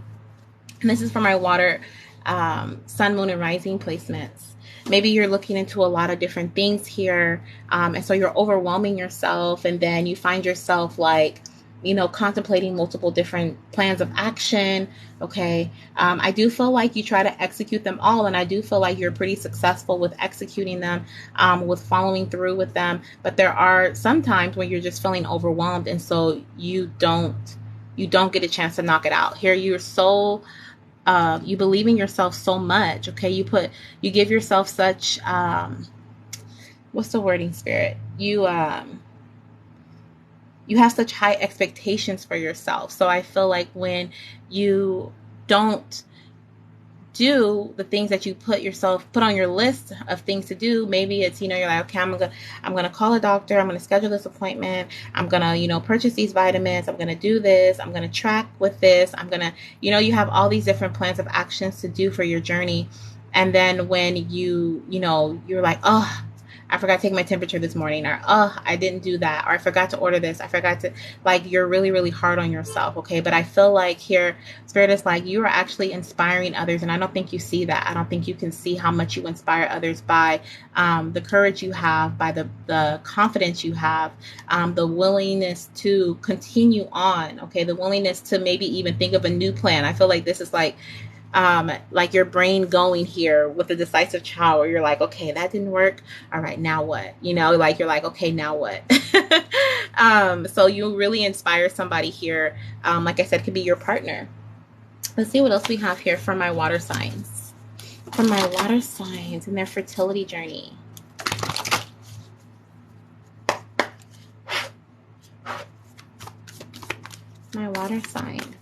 Speaker 1: this is for my water, sun, moon, and rising placements. Maybe you're looking into a lot of different things here. And so you're overwhelming yourself, and then you find yourself like, you know, contemplating multiple different plans of action. Okay. I do feel like you try to execute them all. And I do feel like you're pretty successful with executing them, with following through with them. But there are some times when you're just feeling overwhelmed. And so you don't get a chance to knock it out. Here you're so, you believe in yourself so much. Okay. You give yourself such, what's the wording, Spirit? You have such high expectations for yourself. So I feel like when you don't do the things that you put on your list of things to do, maybe it's, you know, you're like, okay, I'm gonna call a doctor, I'm gonna schedule this appointment, I'm gonna, you know, purchase these vitamins, I'm gonna do this, I'm gonna track with this, I'm gonna, you know, you have all these different plans of actions to do for your journey. And then when you know, you're like, oh, I forgot to take my temperature this morning, or, oh, I didn't do that, or I forgot to order this, I forgot to, like, you're really, really hard on yourself. Okay. But I feel like here, Spirit is like, you are actually inspiring others. And I don't think you see that. I don't think you can see how much you inspire others by, the courage you have, by the confidence you have, the willingness to continue on. Okay. The willingness to maybe even think of a new plan. I feel like this is like your brain going here with the decisive child, where you're like, okay, that didn't work. All right, now what? You know, like, you're like, okay, now what? So you really inspire somebody here. Like I said, it could be your partner. Let's see what else we have here for my water signs. For my water signs and their fertility journey. My water signs.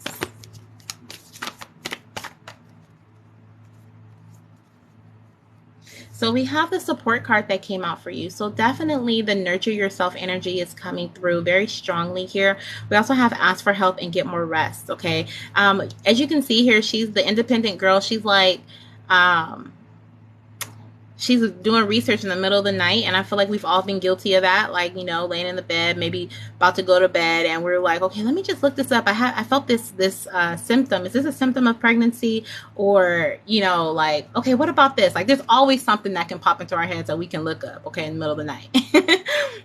Speaker 1: So we have the support card that came out for you. So definitely the nurture yourself energy is coming through very strongly here. We also have ask for help and get more rest. Okay. As you can see here, she's the independent girl. She's like, she's doing research in the middle of the night, and I feel like we've all been guilty of that. Like, you know, laying in the bed, maybe about to go to bed, and we're like, okay, let me just look this up. I felt this symptom. Is this a symptom of pregnancy? Or, you know, like, okay, what about this? Like, there's always something that can pop into our heads that we can look up, okay, in the middle of the night.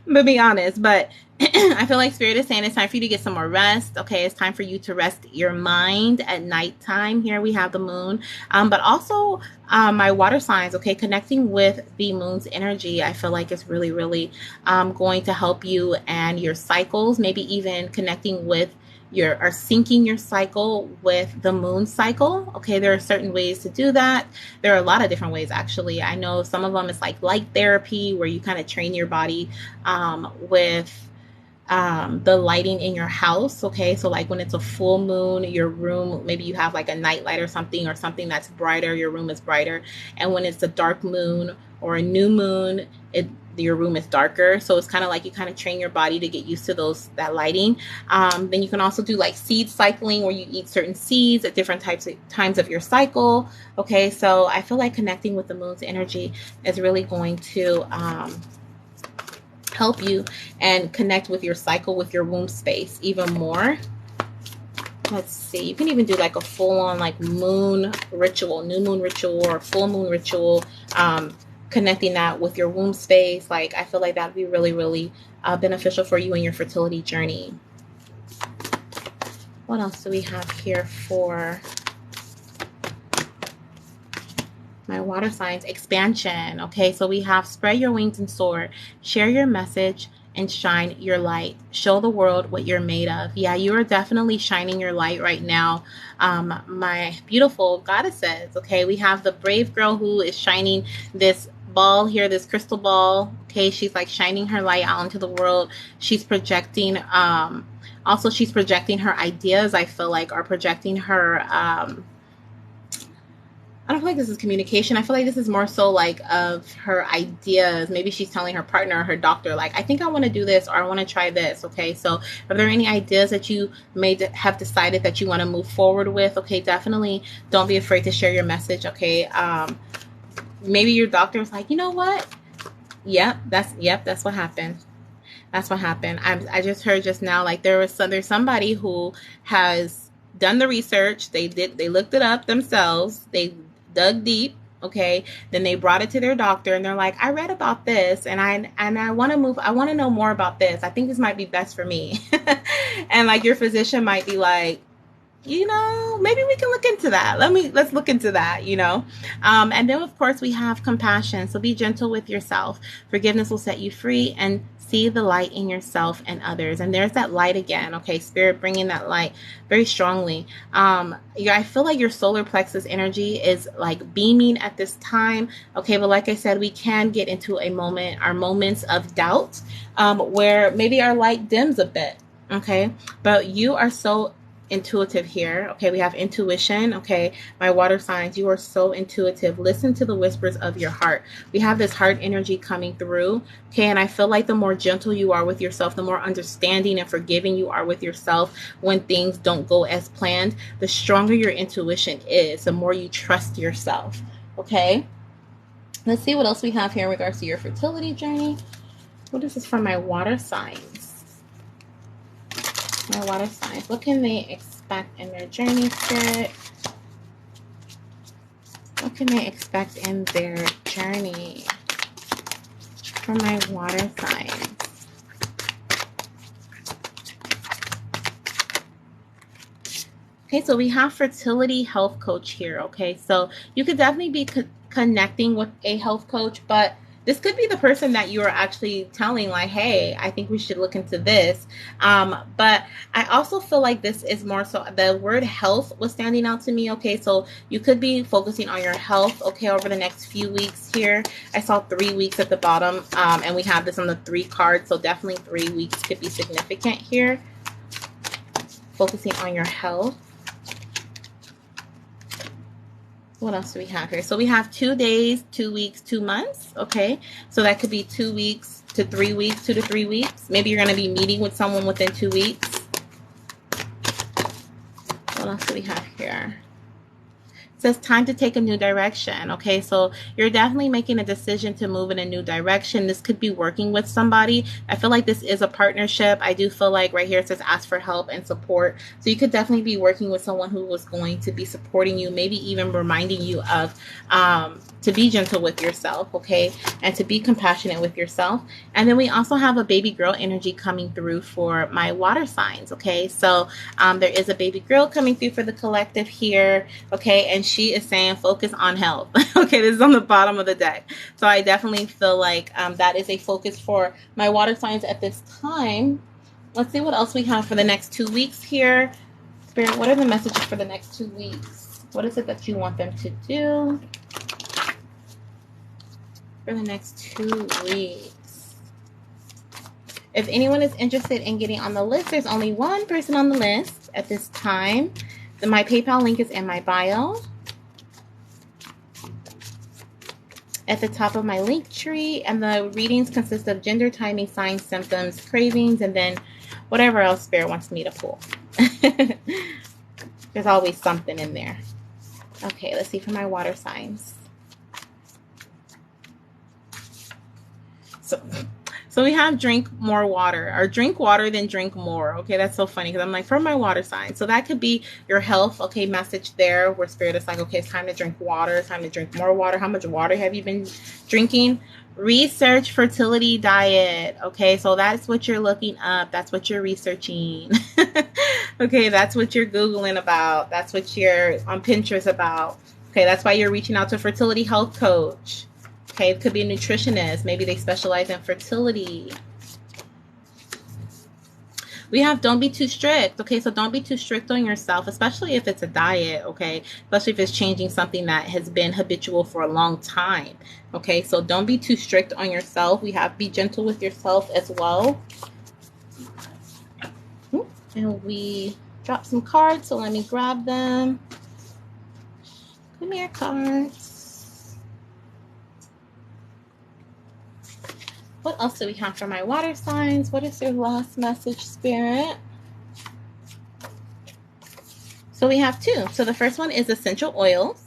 Speaker 1: But be honest, but I feel like Spirit is saying it's time for you to get some more rest. Okay, it's time for you to rest your mind at nighttime. Here we have the moon, but also my water signs. Okay, connecting with the moon's energy, I feel like it's really, really going to help you and your cycles. Maybe even connecting with are syncing your cycle with the moon cycle. Okay, there are certain ways to do that. There are a lot of different ways, actually. I know some of them is like light therapy, where you kind of train your body with the lighting in your house. Okay, so like when it's a full moon, your room, maybe you have like a night light or something that's brighter, your room is brighter. And when it's a dark moon or a new moon, your room is darker. So it's kind of like you kind of train your body to get used to that lighting. Then you can also do like seed cycling, where you eat certain seeds at different times of your cycle. Okay, so I feel like connecting with the moon's energy is really going to help you and connect with your cycle, with your womb space even more. Let's see, you can even do like a full-on like moon ritual, new moon ritual, or full moon ritual, connecting that with your womb space. Like, I feel like that would be really, really beneficial for you in your fertility journey. What else do we have here for my water signs? Expansion. Okay, so we have spread your wings and soar, share your message, and shine your light. Show the world what you're made of. Yeah, you are definitely shining your light right now, my beautiful goddesses. Okay, we have the brave girl who is shining this ball here, this crystal ball. Okay, she's like shining her light out into the world. She's projecting, also she's projecting her ideas, I feel like, or projecting her, I don't feel like this is communication. I feel like this is more so like of her ideas. Maybe she's telling her partner or her doctor, like, I think I want to do this, or I want to try this. Okay, so are there any ideas that you may have decided that you want to move forward with? Okay, definitely don't be afraid to share your message. Okay, maybe your doctor's like, you know what? Yep, that's what happened. That's what happened. I just heard just now, like, there's somebody who has done the research. They looked it up themselves. They dug deep. Okay, then they brought it to their doctor, and they're like, I read about this, and I want to move. I want to know more about this. I think this might be best for me. And like, your physician might be like, you know, maybe we can look into that. Let's look into that, you know. And then of course we have compassion. So be gentle with yourself. Forgiveness will set you free, and see the light in yourself and others. And there's that light again. Okay, Spirit bringing that light very strongly. I feel like your solar plexus energy is like beaming at this time. Okay, but like I said, we can get into our moments of doubt, where maybe our light dims a bit. Okay, but you are so intuitive here. Okay, we have intuition. Okay, my water signs, you are so intuitive. Listen to the whispers of your heart. We have this heart energy coming through. Okay, and I feel like the more gentle you are with yourself, the more understanding and forgiving you are with yourself when things don't go as planned, the stronger your intuition is, the more you trust yourself. Okay, let's see what else we have here in regards to your fertility journey. What is this for my water signs? My water signs, what can they expect in their journey, Spirit? What can they expect in their journey for my water signs? Okay, so we have fertility health coach here. Okay, so you could definitely be connecting with a health coach, but this could be the person that you are actually telling, like, hey, I think we should look into this. But I also feel like this is more so, the word health was standing out to me. Okay, so you could be focusing on your health, okay, over the next few weeks here. I saw 3 weeks at the bottom, and we have this on the 3 card, so definitely 3 weeks could be significant here. Focusing on your health. What else do we have here? So we have 2 days, 2 weeks, 2 months. Okay, so that could be 2 weeks to 3 weeks, 2 to 3 weeks. Maybe you're going to be meeting with someone within 2 weeks. What else do we have here? It says time to take a new direction. Okay, so you're definitely making a decision to move in a new direction. This could be working with somebody. I feel like this is a partnership. I do feel like right here it says ask for help and support. So you could definitely be working with someone who was going to be supporting you, maybe even reminding you of to be gentle with yourself, okay, and to be compassionate with yourself. And then we also have a baby girl energy coming through for my water signs. Okay, so there is a baby girl coming through for the collective here. Okay, and she is saying focus on health. Okay, this is on the bottom of the deck. So I definitely feel like that is a focus for my water signs at this time. Let's see what else we have for the next 2 weeks here. Spirit, what are the messages for the next 2 weeks? What is it that you want them to do for the next 2 weeks? If anyone is interested in getting on the list, there's only one person on the list at this time. My PayPal link is in my bio. At the top of my link tree, and the readings consist of gender, timing, signs, symptoms, cravings, and then whatever else Spirit wants me to pull. There's always something in there. Okay, let's see for my water signs. So we have drink more water, or drink water then drink more. Okay, that's so funny because I'm like, for my water sign. So that could be your health, okay, message there where Spirit is like, okay, it's time to drink water. It's time to drink more water. How much water have you been drinking? Research fertility diet. Okay, so that's what you're looking up. That's what you're researching. Okay, that's what you're Googling about. That's what you're on Pinterest about. Okay, that's why you're reaching out to a fertility health coach. Okay, it could be a nutritionist. Maybe they specialize in fertility. We have don't be too strict. Okay, so don't be too strict on yourself, especially if it's a diet. Okay, especially if it's changing something that has been habitual for a long time. Okay, so don't be too strict on yourself. We have be gentle with yourself as well. And we dropped some cards, so let me grab them. Come here, cards. What else do we have for my water signs? What is your last message, Spirit? So we have 2. So the first one is essential oils.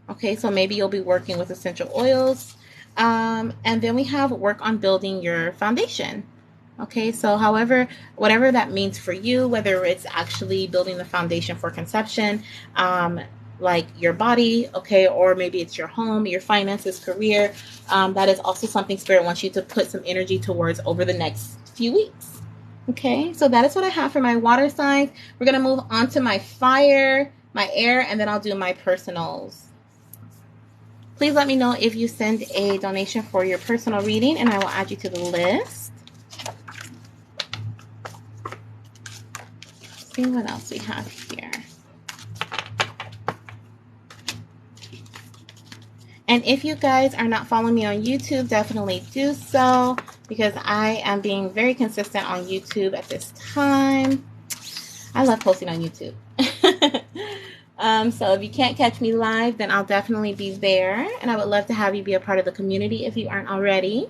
Speaker 1: Okay, so maybe you'll be working with essential oils. And then we have work on building your foundation. Okay, so whatever that means for you, whether it's actually building the foundation for conception, like your body, okay, or maybe it's your home, your finances, career. That is also something Spirit wants you to put some energy towards over the next few weeks. Okay, so that is what I have for my water signs. We're going to move on to my fire, my air, and then I'll do my personals. Please let me know if you send a donation for your personal reading, and I will add you to the list. Let's see what else we have here. And if you guys are not following me on YouTube, definitely do so, because I am being very consistent on YouTube at this time. I love posting on YouTube. So if you can't catch me live, then I'll definitely be there. And I would love to have you be a part of the community if you aren't already.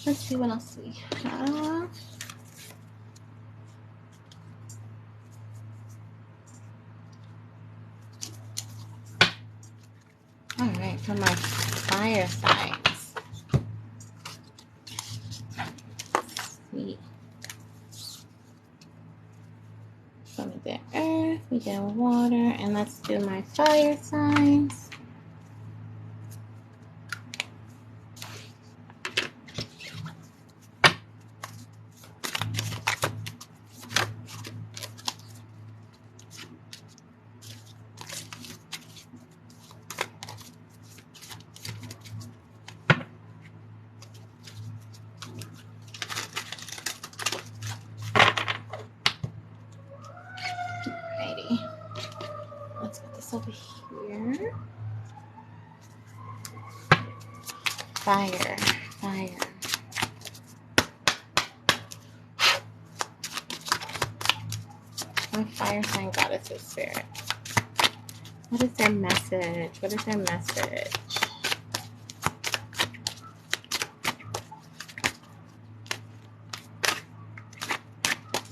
Speaker 1: Let's see what else we have. All right, for my fire signs. See. So we did earth, we did water, and let's do my fire signs. Let's put this over here. Fire, fire. My fire sign goddess is Spirit. What is their message? What is their message?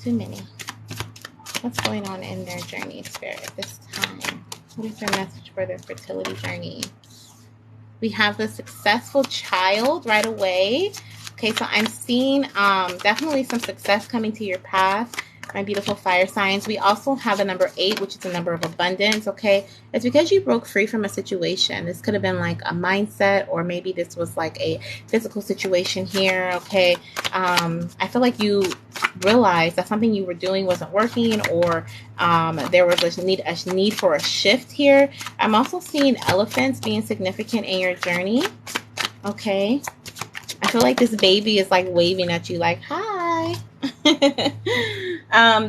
Speaker 1: Too many. What's going on in their journey, Spirit, this time? What is their message for their fertility journey? We have the successful child right away. Okay, so I'm seeing definitely some success coming to your path, my beautiful fire signs. We also have the number 8, which is the number of abundance, okay? It's because you broke free from a situation. This could have been like a mindset, or maybe this was like a physical situation here, okay? I feel like you realized that something you were doing wasn't working, or there was a need for a shift here. I'm also seeing elephants being significant in your journey, okay? I feel like this baby is like waving at you like, hi.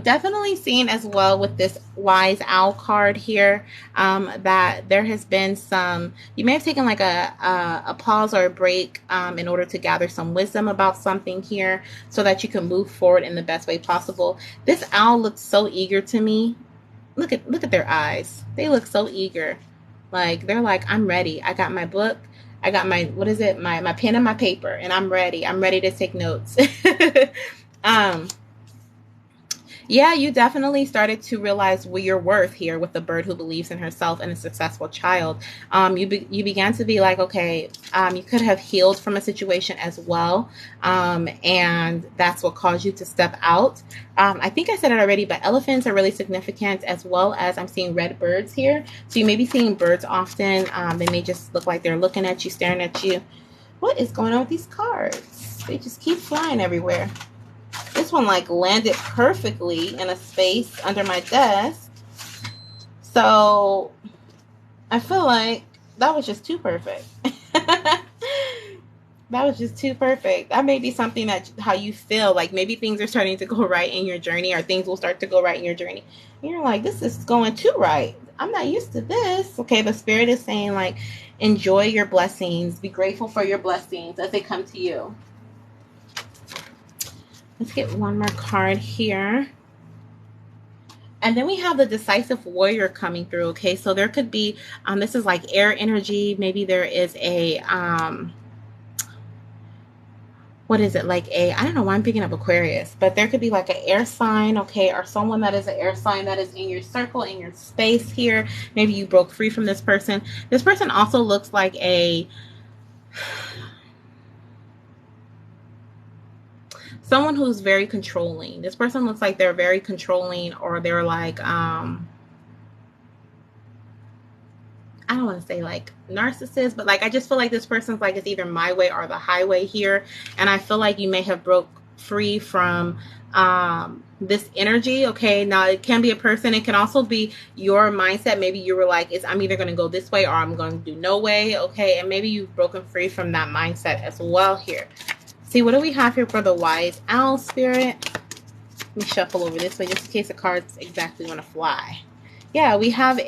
Speaker 1: Definitely seen as well with this wise owl card here, that there has been some, you may have taken like a pause or a break, in order to gather some wisdom about something here so that you can move forward in the best way possible. This owl looks so eager to me. Look at their eyes. They look so eager. Like they're like, I'm ready. I got my book. I got my, what is it? My pen and my paper, and I'm ready. I'm ready to take notes. um yeah, you definitely started to realize what your worth here with the bird who believes in herself and a successful child. You began to be like, okay, you could have healed from a situation as well, and that's what caused you to step out. I think I said it already, but elephants are really significant, as well as I'm seeing red birds here. So you may be seeing birds often. They may just look like they're looking at you, staring at you. What is going on with these cards? They just keep flying everywhere. This one like landed perfectly in a space under my desk. So I feel like that was just too perfect. That was just too perfect. That may be something that how you feel like maybe things are starting to go right in your journey, or things will start to go right in your journey. And you're like, this is going too right. I'm not used to this. Okay, the spirit is saying like, enjoy your blessings. Be grateful for your blessings as they come to you. Let's get one more card here. And then we have the decisive warrior coming through. Okay, so there could be, this is like air energy. Maybe there is a, what is it? Like a, I don't know why I'm picking up Aquarius, but there could be like an air sign, okay, or someone that is an air sign that is in your circle, in your space here. Maybe you broke free from this person. This person also looks like someone who's very controlling. This person looks like they're very controlling, or they're like, I don't want to say like narcissist, but like I just feel like this person's like, it's either my way or the highway here. And I feel like you may have broke free from this energy. Okay, now it can be a person. It can also be your mindset. Maybe you were like, I'm either going to go this way or I'm going to do no way. Okay, and maybe you've broken free from that mindset as well here. See, what do we have here for the wise owl spirit? Let me shuffle over this way just in case the cards exactly want to fly. Yeah, we have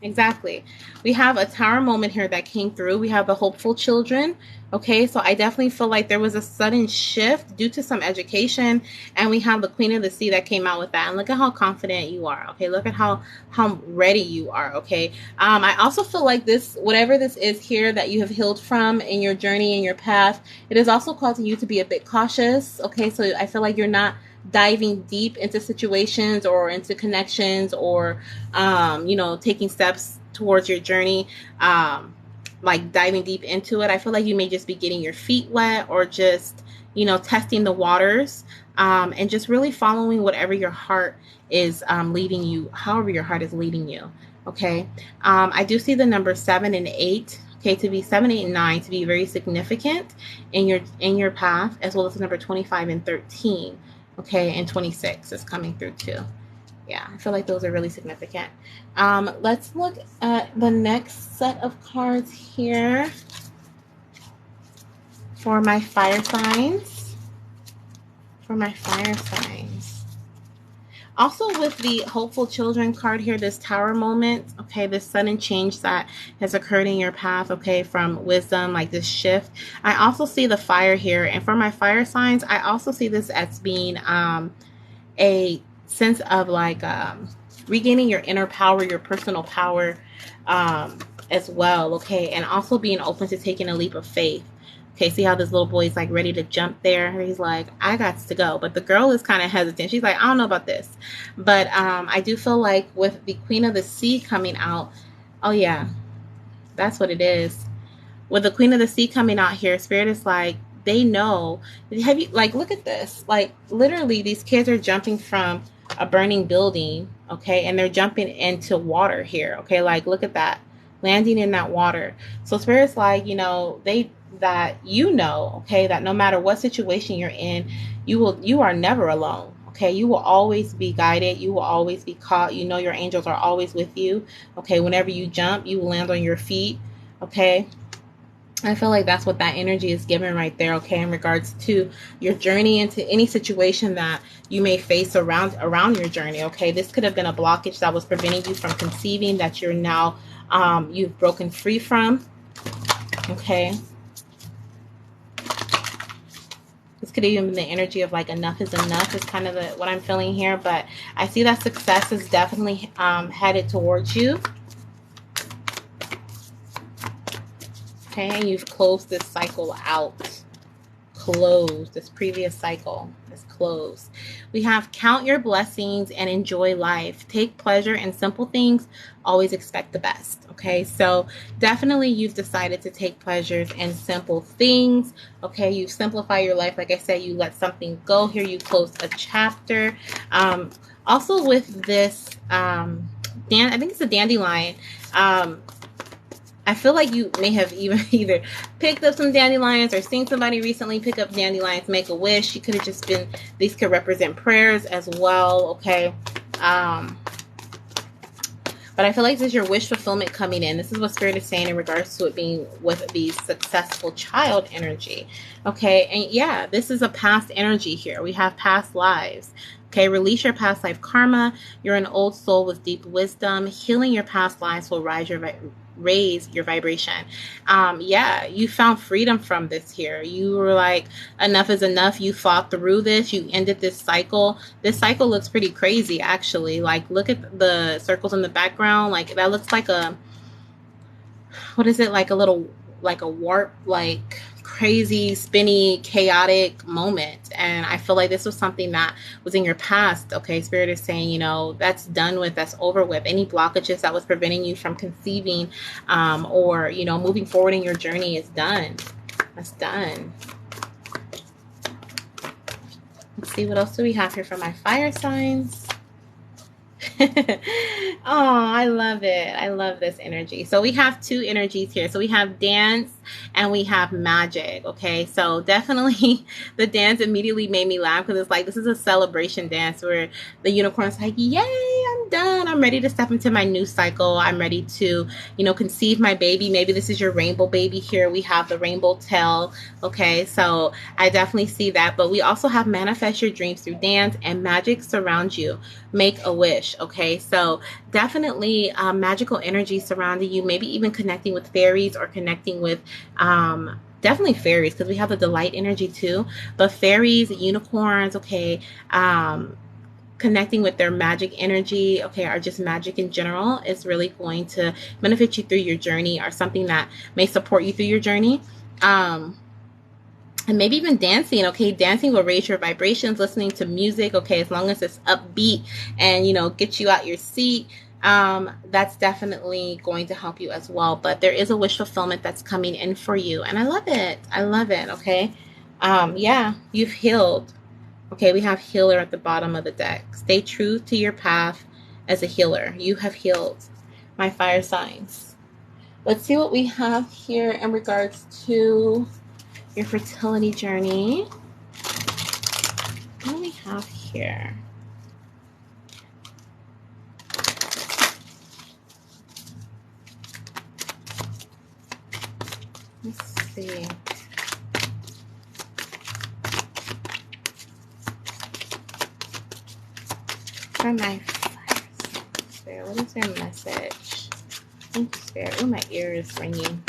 Speaker 1: exactly. We have a tower moment here that came through. We have the hopeful children. Okay, so I definitely feel like there was a sudden shift due to some education. And we have the Queen of the Sea that came out with that. And look at how confident you are. Okay, look at how ready you are. Okay, I also feel like this, whatever this is here that you have healed from in your journey, in your path, it is also causing you to be a bit cautious. Okay, so I feel like you're not diving deep into situations or into connections, or taking steps towards your journey, like diving deep into it. I feel like you may just be getting your feet wet, or just testing the waters, and just really following whatever your heart is leading you, however your heart is leading you. Okay, I do see the number 7 and 8. Okay, to be 7, 8, and 9 to be very significant in your path, as well as the number 25 and 13. Okay, and 26 is coming through too. Yeah, I feel like those are really significant. Let's look at the next set of cards here for my fire signs. Also with the hopeful children card here, this tower moment, okay, this sudden change that has occurred in your path, okay, from wisdom, like this shift. I also see the fire here, and for my fire signs, I also see this as being a sense of like regaining your inner power, your personal power, as well, okay, and also being open to taking a leap of faith. Okay, see how this little boy is like ready to jump there? He's like, I got to go. But the girl is kind of hesitant. She's like, I don't know about this. But I do feel like with the Queen of the Sea coming out, oh yeah, that's what it is. With the Queen of the Sea coming out here, Spirit is like, they know. Have you, like, look at this. Like, literally, these kids are jumping from a burning building, okay? And they're jumping into water here, okay? Like, look at that. Landing in that water. So Spirit's like, okay, that no matter what situation you're in, you are never alone. Okay, you will always be guided. You will always be caught. Your angels are always with you. Okay, whenever you jump, you will land on your feet. Okay, I feel like that's what that energy is given right there, okay, in regards to your journey into any situation that you may face around your journey, okay. This could have been a blockage that was preventing you from conceiving that you're now you've broken free from, okay. This could even be the energy of like enough is enough is kind of what I'm feeling here, but I see that success is definitely headed towards you. Okay, and you've closed this cycle out. Closed this previous cycle is closed. We have count your blessings and enjoy life. Take pleasure in simple things. Always expect the best. Okay, so definitely you've decided to take pleasures in simple things. Okay, you simplify your life. Like I said, you let something go here. You close a chapter. Also with this, I think it's a dandelion. I feel like you may have even either picked up some dandelions or seen somebody recently pick up dandelions, make a wish. You could have just been, these could represent prayers as well, okay? But I feel like this is your wish fulfillment coming in. This is what Spirit is saying in regards to it being with the successful child energy, okay? And yeah, this is a past energy here. We have past lives. Okay, release your past life karma. You're an old soul with deep wisdom. Healing your past lives will raise your vibration. Yeah, you found freedom from this here. You were like, enough is enough. You fought through this. You ended this cycle. This cycle looks pretty crazy, actually. Like, look at the circles in the background. Like, that looks like a, what is it? Like a little, like a warp, like crazy, spinny, chaotic moment. And I feel like this was something that was in your past. Okay, Spirit is saying, you know, that's done with, that's over with. Any blockages that was preventing you from conceiving or, you know, moving forward in your journey is done. That's done. Let's see, what else do we have here for my fire signs? Oh, I love it. I love this energy. So we have two energies here. So we have dance and we have magic. Okay, so definitely the dance immediately made me laugh because it's like, this is a celebration dance where the unicorn's like, yay, I'm done. I'm ready to step into my new cycle. I'm ready to, you know, conceive my baby. Maybe this is your rainbow baby here. We have the rainbow tail. Okay, so I definitely see that. But we also have manifest your dreams through dance and magic surrounds you. Make a wish. Okay, so definitely magical energy surrounding you, maybe even connecting with fairies or connecting with definitely fairies, because we have the delight energy too, but fairies, unicorns, okay, connecting with their magic energy, okay, or just magic in general is really going to benefit you through your journey, or something that may support you through your journey. And maybe even dancing, okay? Dancing will raise your vibrations. Listening to music, okay, as long as it's upbeat and, you know, get you out your seat, that's definitely going to help you as well. But there is a wish fulfillment that's coming in for you, and I love it. I love it, okay? Yeah, you've healed. Okay, we have healer at the bottom of the deck. Stay true to your path as a healer. You have healed, my fire signs. Let's see what we have here in regards to your fertility journey. What do we have here? Let's see. For my fire signs, what is their message? Thank you, Spirit. Oh, my ear is ringing.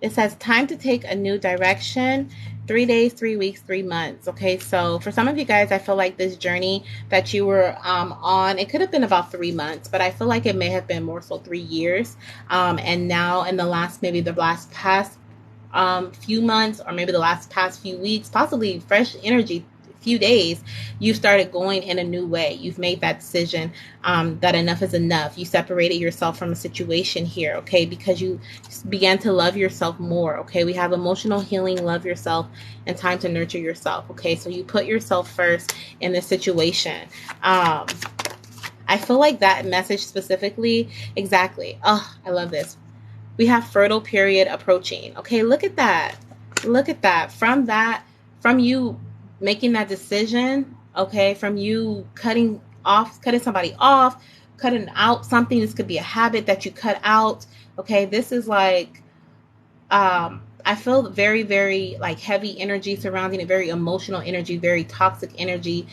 Speaker 1: It says time to take a new direction. 3 days, 3 weeks, 3 months. Okay, so for some of you guys, I feel like this journey that you were on, it could have been about 3 months, but I feel like it may have been more so 3 years. And now in the last, maybe the last past few months, or maybe the last past few weeks, possibly fresh energy, few days, you started going in a new way. You've made that decision that enough is enough. You separated yourself from a situation here, okay, because you began to love yourself more. Okay, we have emotional healing, love yourself, and time to nurture yourself. Okay, so you put yourself first in this situation. I feel like that message specifically, exactly. Oh, I love this. We have fertile period approaching. Okay, look at that. Look at that. From you making that decision, okay, from you cutting somebody off, cutting out something. This could be a habit that you cut out, Okay, this is like, I feel very, very like heavy energy surrounding it, very emotional energy, very toxic energy,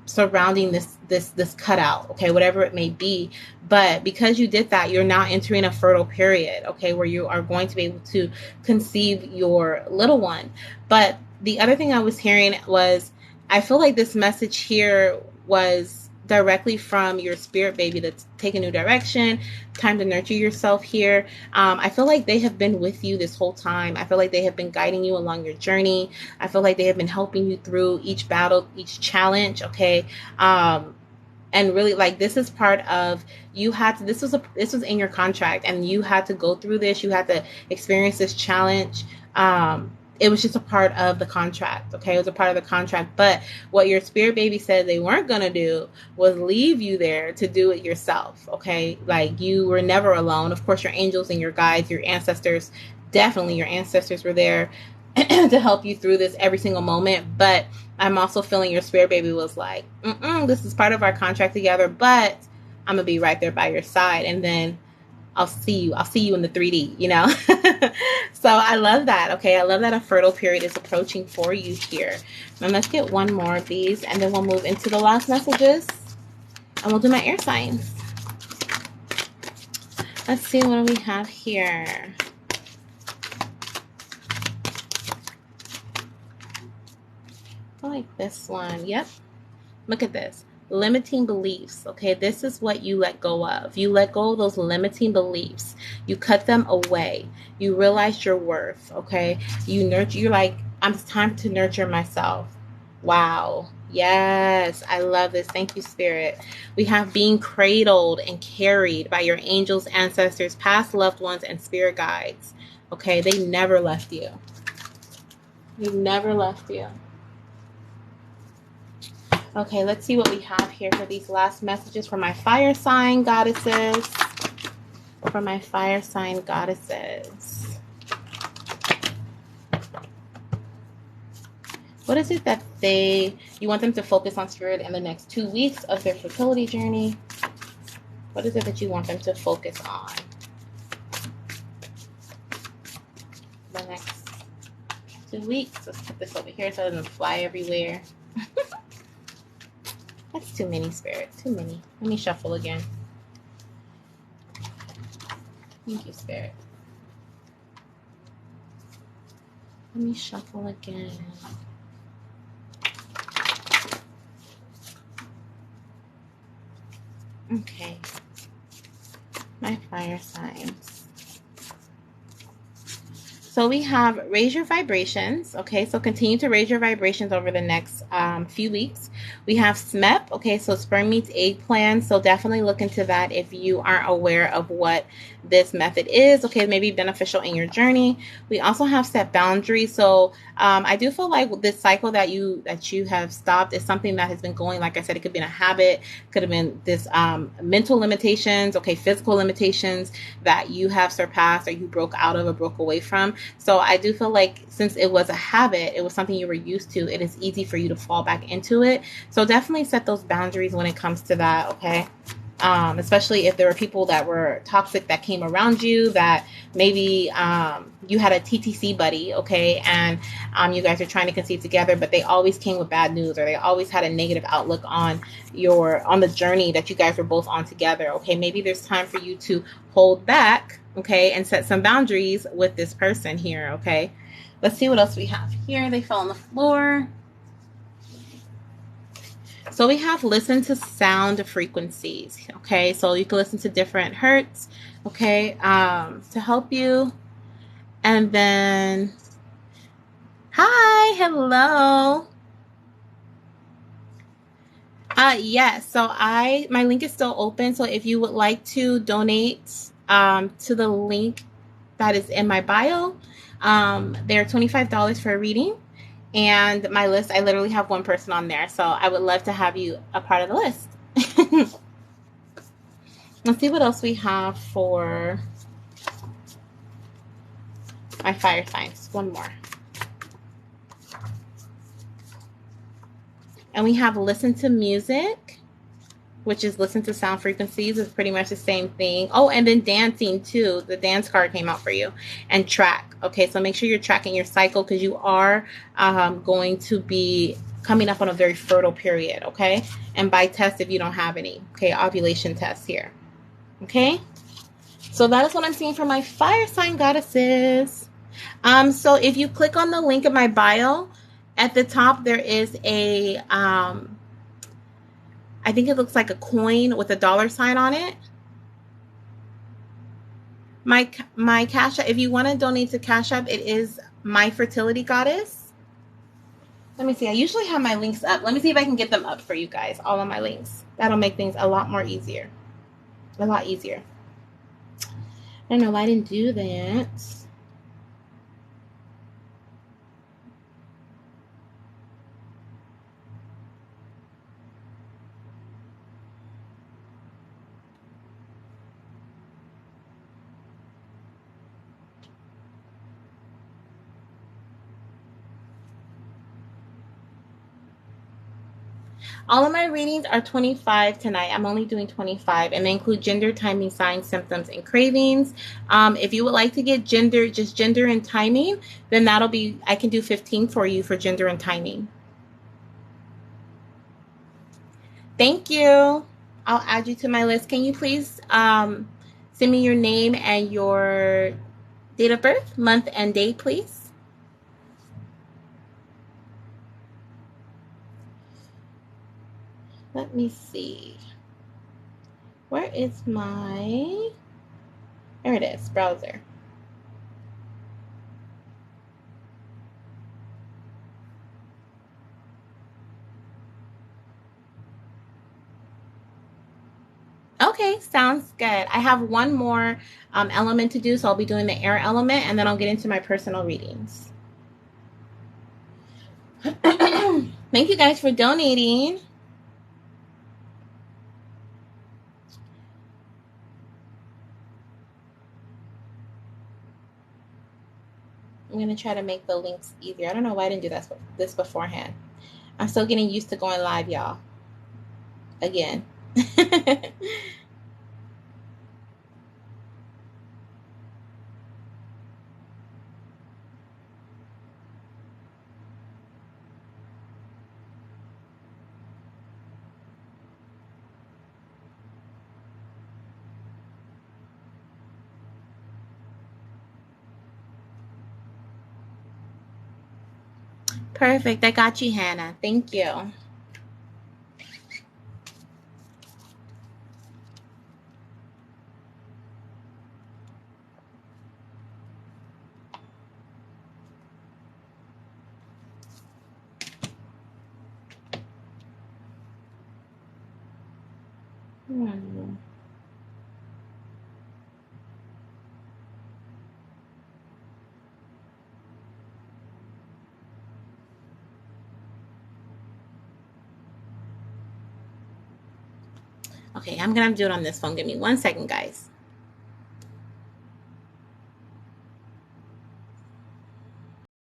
Speaker 1: surrounding this cutout, okay, whatever it may be. But because you did that, you're now entering a fertile period, okay, where you are going to be able to conceive your little one. But the other thing I was hearing was, I feel like this message here was directly from your spirit baby that's taking a new direction, time to nurture yourself here. I feel like they have been with you this whole time. I feel like they have been guiding you along your journey. I feel like they have been helping you through each battle, each challenge, okay? And really, like, this is part of, you had to, this was in your contract, and you had to go through this. You had to experience this challenge. It was just a part of the contract, okay? It was a part of the contract. But what your spirit baby said they weren't going to do was leave you there to do it yourself, okay? Like, you were never alone. Of course, your angels and your guides, your ancestors, definitely your ancestors were there to help you through this every single moment. But I'm also feeling your spirit baby was like, this is part of our contract together, but I'm going to be right there by your side. And then I'll see you in the 3D, you know? So I love that. Okay. I love that a fertile period is approaching for you here. And let's get one more of these, and then we'll move into the last messages, and we'll do my air signs. Let's see, what do we have here? I like this one. Yep. Look at this. Limiting beliefs. Okay, this is what you let go of. You let go of those limiting beliefs. You cut them away. You realize your worth. Okay, you nurture. You're like, it's time to nurture myself. Wow. Yes, I love this. Thank you, Spirit. We have being cradled and carried by your angels, ancestors, past loved ones, and spirit guides. Okay, they never left you. They never left you. Okay, let's see what we have here for these last messages for my fire sign goddesses. For my fire sign goddesses. What is it that you want them to focus on, Spirit, in the next 2 weeks of their fertility journey? What is it that you want them to focus on? The next 2 weeks. Let's put this over here so it doesn't fly everywhere. That's too many, Spirit. Too many. Let me shuffle again. Thank you, Spirit. Let me shuffle again. Okay. My fire signs. So we have raise your vibrations. Okay, so continue to raise your vibrations over the next few weeks. We have SMEP. Okay, so sperm meets egg plan. So definitely look into that if you aren't aware of what this method is. Okay, it may be beneficial in your journey. We also have set boundaries. So I do feel like this cycle that you have stopped is something that has been going. Like I said, it could be in a habit, could have been this mental limitations, okay, physical limitations that you have surpassed, or you broke out of or broke away from. So I do feel like since it was a habit, it was something you were used to, it is easy for you to fall back into it. So definitely set those boundaries when it comes to that, okay? Especially if there were people that were toxic that came around you, that maybe you had a TTC buddy, okay, and you guys are trying to conceive together, but they always came with bad news, or they always had a negative outlook on the journey that you guys were both on together, okay? Maybe there's time for you to hold back, okay, and set some boundaries with this person here, okay? Let's see what else we have here. They fell on the floor. So we have listen to sound frequencies, okay? So you can listen to different hertz, okay, to help you. And then, hi, hello. Yes, so my link is still open. So if you would like to donate to the link that is in my bio, they're $25 for a reading. And my list, I literally have one person on there. So I would love to have you a part of the list. Let's see what else we have for my fire signs. One more. And we have listen to music. which is listen to sound frequencies, is pretty much the same thing. Oh, and then dancing too. The dance card came out for you. And track. Okay, so make sure you're tracking your cycle because you are going to be coming up on a very fertile period. Okay, and by test if you don't have any. Okay, ovulation test here. Okay, so that is what I'm seeing for my fire sign goddesses. So if you click on the link in my bio, at the top there is a I think it looks like a coin with a dollar sign on it. My Cash App, if you want to donate to Cash App, it is My Fertility Goddess. Let me see. I usually have my links up. Let me see if I can get them up for you guys. All of my links. That'll make things a lot more easier. A lot easier. I don't know why I didn't do that. All of my readings are 25 tonight. I'm only doing 25, and they include gender, timing, signs, symptoms, and cravings. If you would like to get gender, just gender and timing, then that'll be, I can do 15 for you for gender and timing. Thank you. I'll add you to my list. Can you please send me your name and your date of birth, month, and day, please? Let me see. Where is my... There it is, browser. Okay, sounds good. I have one more element to do, so I'll be doing the air element, and then I'll get into my personal readings. Thank you guys for donating. I'm going to try to make the links easier. I don't know why I didn't do this beforehand. I'm still getting used to going live, y'all. Again. Perfect. I got you, Hannah. Thank you. Okay, I'm going to do it on this phone. Give me 1 second, guys.